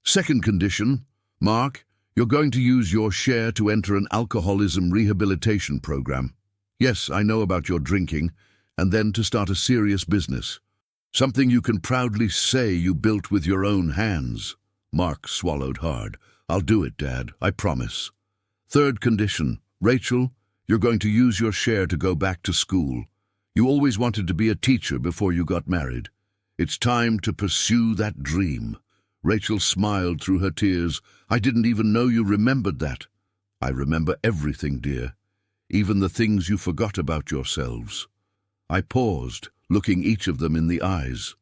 Speaker 1: Second condition, Mark, you're going to use your share to enter an alcoholism rehabilitation program. Yes, I know about your drinking, and then to start a serious business. Something you can proudly say you built with your own hands. Mark swallowed hard. I'll do it, Dad, I promise. Third condition, Rachel, you're going to use your share to go back to school. You always wanted to be a teacher before you got married. It's time to pursue that dream. Rachel smiled through her tears. I didn't even know you remembered that. I remember everything, dear, even the things you forgot about yourselves. I paused, looking each of them in the eyes.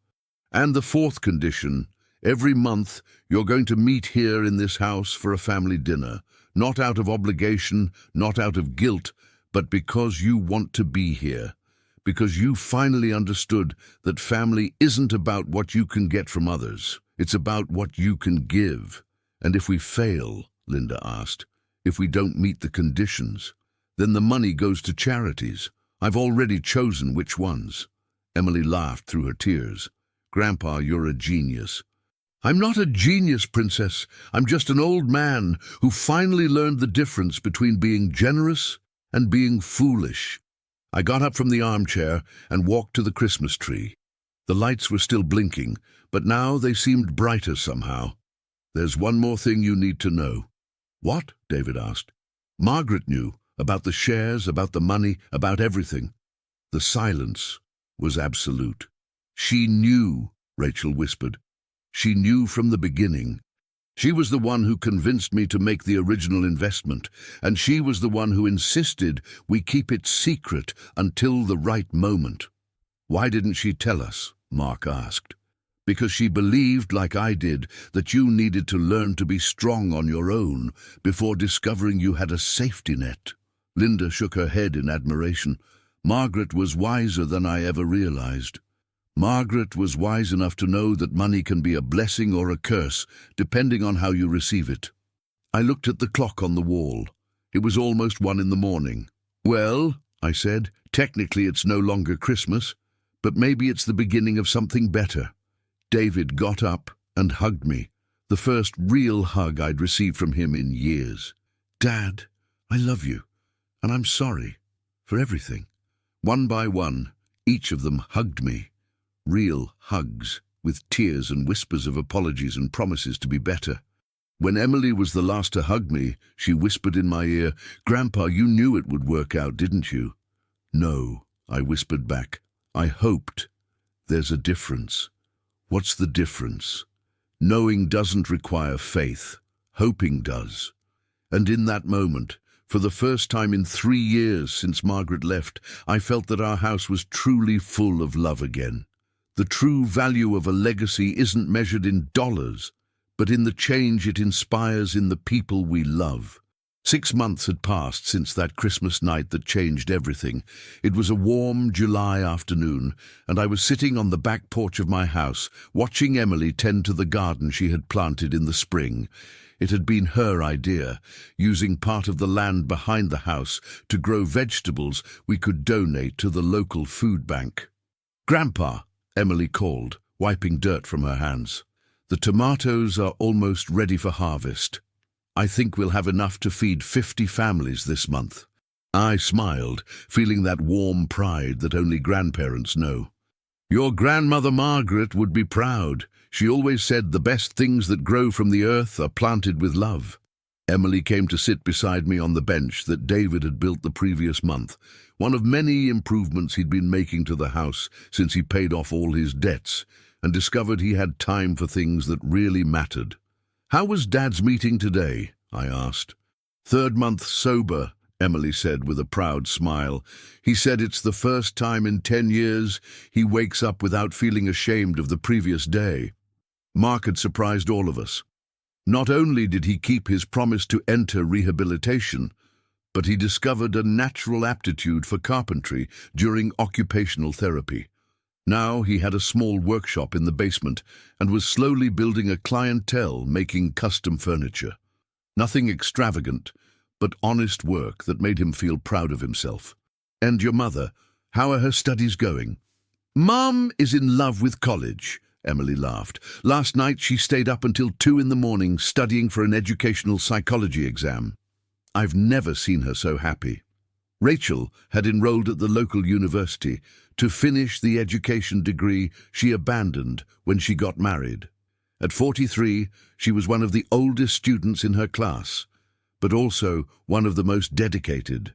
Speaker 1: "And the fourth condition, every month you're going to meet here in this house for a family dinner, not out of obligation, not out of guilt, but because you want to be here, because you finally understood that family isn't about what you can get from others, it's about what you can give. And if we fail," Linda asked, "if we don't meet the conditions, then the money goes to charities. I've already chosen which ones." Emily laughed through her tears. "Grandpa, you're a genius." "I'm not a genius, Princess. I'm just an old man who finally learned the difference between being generous and being foolish." I got up from the armchair and walked to the Christmas tree. The lights were still blinking, but now they seemed brighter somehow. "There's one more thing you need to know." "What?" David asked. "Margaret knew, about the shares, about the money, about everything." The silence was absolute. "She knew," Rachel whispered. "She knew from the beginning. She was the one who convinced me to make the original investment, and she was the one who insisted we keep it secret until the right moment." "Why didn't she tell us?" Mark asked. "Because she believed, like I did, that you needed to learn to be strong on your own before discovering you had a safety net." Linda shook her head in admiration. "Margaret was wiser than I ever realized. Margaret was wise enough to know that money can be a blessing or a curse, depending on how you receive it." I looked at the clock on the wall. It was almost 1 in the morning. "Well," I said, "technically it's no longer Christmas, but maybe it's the beginning of something better." David got up and hugged me, the first real hug I'd received from him in years. "Dad, I love you, and I'm sorry for everything." One by one, each of them hugged me. Real hugs, with tears and whispers of apologies and promises to be better. When Emily was the last to hug me, she whispered in my ear, "Grandpa, you knew it would work out, didn't you?" "No," I whispered back. "I hoped. There's a difference." "What's the difference?" "Knowing doesn't require faith. Hoping does." And in that moment, for the first time in 3 years since Margaret left, I felt that our house was truly full of love again. The true value of a legacy isn't measured in dollars, but in the change it inspires in the people we love. 6 months had passed since that Christmas night that changed everything. It was a warm July afternoon, and I was sitting on the back porch of my house, watching Emily tend to the garden she had planted in the spring. It had been her idea, using part of the land behind the house to grow vegetables we could donate to the local food bank. "Grandpa," Emily called, wiping dirt from her hands, "the tomatoes are almost ready for harvest. I think we'll have enough to feed 50 families this month." I smiled, feeling that warm pride that only grandparents know. "Your grandmother Margaret would be proud. She always said the best things that grow from the earth are planted with love." Emily came to sit beside me on the bench that David had built the previous month, one of many improvements he'd been making to the house since he paid off all his debts and discovered he had time for things that really mattered. "How was Dad's meeting today?" I asked. "3rd month sober," Emily said with a proud smile. "He said it's the first time in 10 years he wakes up without feeling ashamed of the previous day." Mark had surprised all of us. Not only did he keep his promise to enter rehabilitation, but he discovered a natural aptitude for carpentry during occupational therapy. Now he had a small workshop in the basement and was slowly building a clientele making custom furniture. Nothing extravagant, but honest work that made him feel proud of himself. "And your mother, how are her studies going?" "Mom is in love with college," Emily laughed. "Last night she stayed up until 2 in the morning studying for an educational psychology exam. I've never seen her so happy." Rachel had enrolled at the local university to finish the education degree she abandoned when she got married. At 43, she was one of the oldest students in her class, but also one of the most dedicated.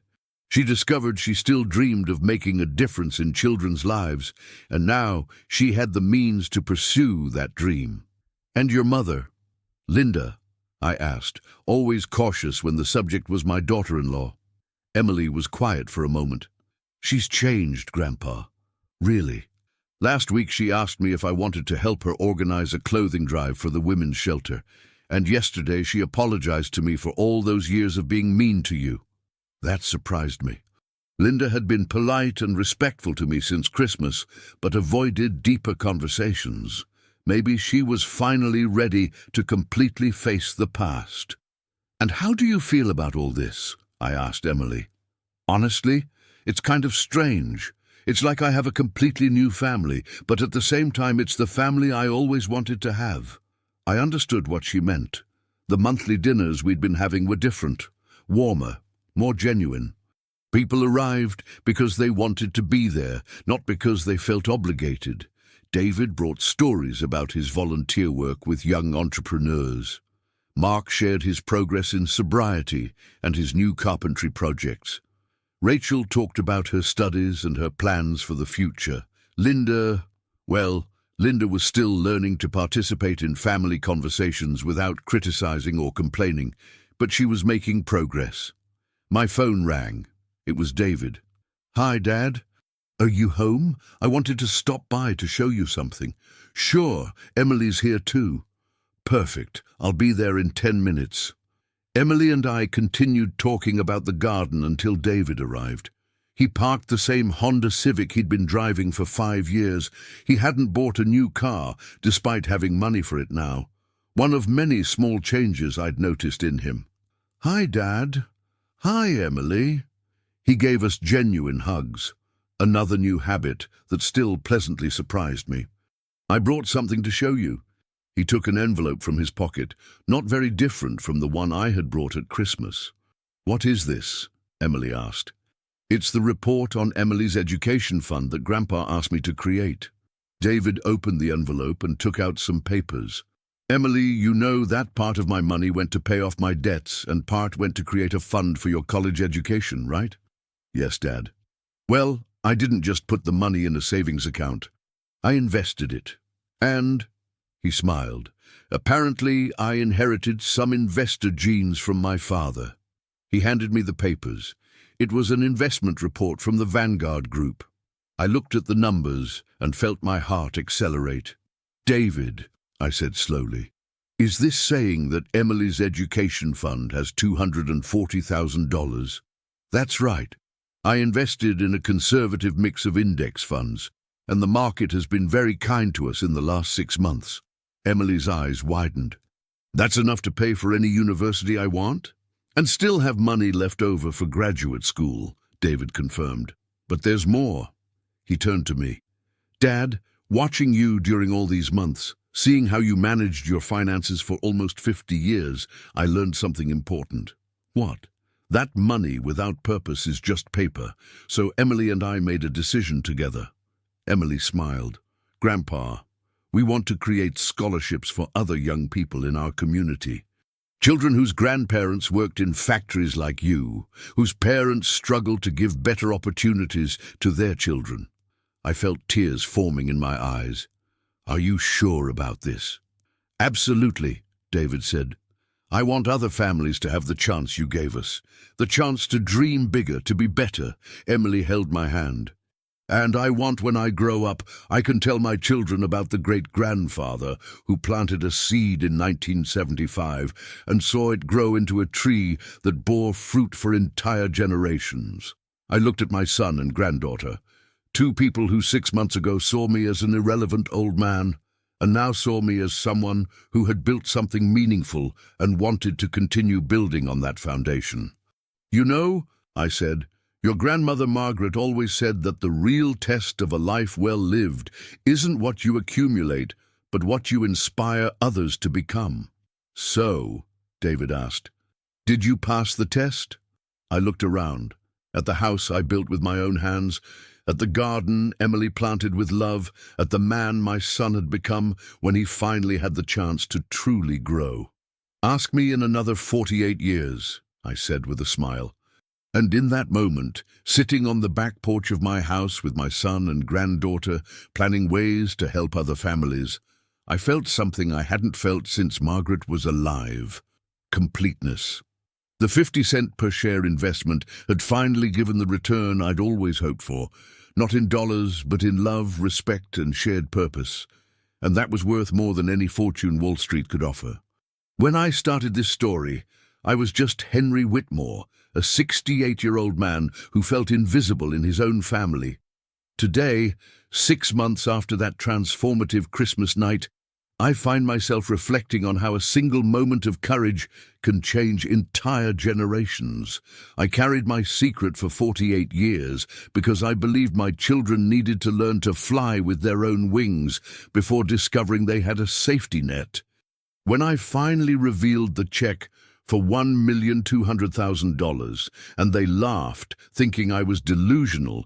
Speaker 1: She discovered she still dreamed of making a difference in children's lives, and now she had the means to pursue that dream. "And your mother, Linda?" I asked, always cautious when the subject was my daughter-in-law. Emily was quiet for a moment. "She's changed, Grandpa. Really. Last week she asked me if I wanted to help her organize a clothing drive for the women's shelter, and yesterday she apologized to me for all those years of being mean to you. That surprised me. Linda had been polite and respectful to me since Christmas, but avoided deeper conversations. Maybe she was finally ready to completely face the past. "And how do you feel about all this?" I asked Emily. "Honestly, it's kind of strange. It's like I have a completely new family, but at the same time it's the family I always wanted to have." I understood what she meant. The monthly dinners we'd been having were different, warmer, more genuine. People arrived because they wanted to be there, not because they felt obligated. David brought stories about his volunteer work with young entrepreneurs. Mark shared his progress in sobriety and his new carpentry projects. Rachel talked about her studies and her plans for the future. Linda was still learning to participate in family conversations without criticizing or complaining, but she was making progress. My phone rang. It was David. "Hi, Dad. Are you home? I wanted to stop by to show you something." "Sure, Emily's here too." "Perfect. I'll be there in 10 minutes. Emily and I continued talking about the garden until David arrived. He parked the same Honda Civic he'd been driving for 5 years. He hadn't bought a new car, despite having money for it now. One of many small changes I'd noticed in him. "Hi, Dad." "Hi, Emily." He gave us genuine hugs, another new habit that still pleasantly surprised me. "I brought something to show you." He took an envelope from his pocket, not very different from the one I had brought at Christmas. "What is this?" Emily asked. "It's the report on Emily's education fund that Grandpa asked me to create." David opened the envelope and took out some papers. "Emily, you know that part of my money went to pay off my debts and part went to create a fund for your college education, right?" "Yes, Dad." "Well, I didn't just put the money in a savings account. I invested it. And," he smiled, "apparently I inherited some investor genes from my father." He handed me the papers. It was an investment report from the Vanguard Group. I looked at the numbers and felt my heart accelerate. "David," I said slowly, "is this saying that Emily's education fund has $240,000? "That's right. I invested in a conservative mix of index funds, and the market has been very kind to us in the last 6 months. Emily's eyes widened. "That's enough to pay for any university I want? And still have money left over for graduate school," David confirmed. "But there's more." He turned to me. "Dad, watching you during all these months, seeing how you managed your finances for almost 50 years, I learned something important." "What?" "That money without purpose is just paper, so Emily and I made a decision together." Emily smiled. "Grandpa, we want to create scholarships for other young people in our community. Children whose grandparents worked in factories like you, whose parents struggled to give better opportunities to their children." I felt tears forming in my eyes. "Are you sure about this?" "Absolutely," David said. "I want other families to have the chance you gave us, the chance to dream bigger, to be better." Emily held my hand. "And I want when I grow up, I can tell my children about the great-grandfather who planted a seed in 1975 and saw it grow into a tree that bore fruit for entire generations." I looked at my son and granddaughter, 2 people who 6 months ago saw me as an irrelevant old man, and now saw me as someone who had built something meaningful and wanted to continue building on that foundation. "You know," I said, "your grandmother Margaret always said that the real test of a life well lived isn't what you accumulate, but what you inspire others to become." "So," David asked, "did you pass the test?" I looked around, at the house I built with my own hands, at the garden Emily planted with love, at the man my son had become when he finally had the chance to truly grow. "Ask me in another 48 years, I said with a smile. And in that moment, sitting on the back porch of my house with my son and granddaughter, planning ways to help other families, I felt something I hadn't felt since Margaret was alive: completeness. The 50-cent per share investment had finally given the return I'd always hoped for, not in dollars, but in love, respect, and shared purpose. And that was worth more than any fortune Wall Street could offer. When I started this story, I was just Henry Whitmore, a 68-year-old man who felt invisible in his own family. Today, 6 months after that transformative Christmas night, I find myself reflecting on how a single moment of courage can change entire generations. I carried my secret for 48 years because I believed my children needed to learn to fly with their own wings before discovering they had a safety net. When I finally revealed the check for $1,200,000 and they laughed, thinking I was delusional,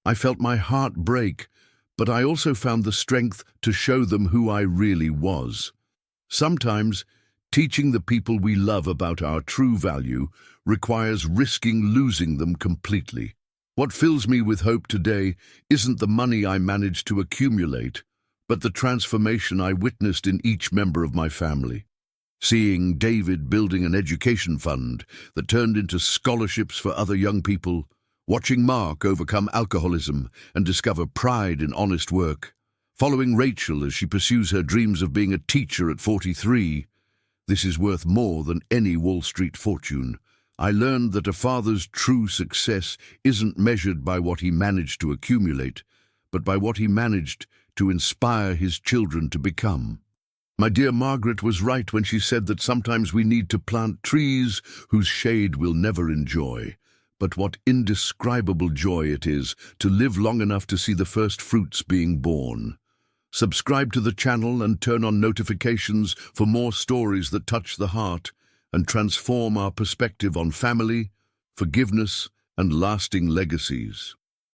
Speaker 1: I felt my heart break, but I also found the strength to show them who I really was. Sometimes, teaching the people we love about our true value requires risking losing them completely. What fills me with hope today isn't the money I managed to accumulate, but the transformation I witnessed in each member of my family. Seeing David building an education fund that turned into scholarships for other young people, watching Mark overcome alcoholism and discover pride in honest work, following Rachel as she pursues her dreams of being a teacher at 43, this is worth more than any Wall Street fortune. I learned that a father's true success isn't measured by what he managed to accumulate, but by what he managed to inspire his children to become. My dear Margaret was right when she said that sometimes we need to plant trees whose shade we'll never enjoy. But what indescribable joy it is to live long enough to see the first fruits being born. Subscribe to the channel and turn on notifications for more stories that touch the heart and transform our perspective on family, forgiveness, and lasting legacies.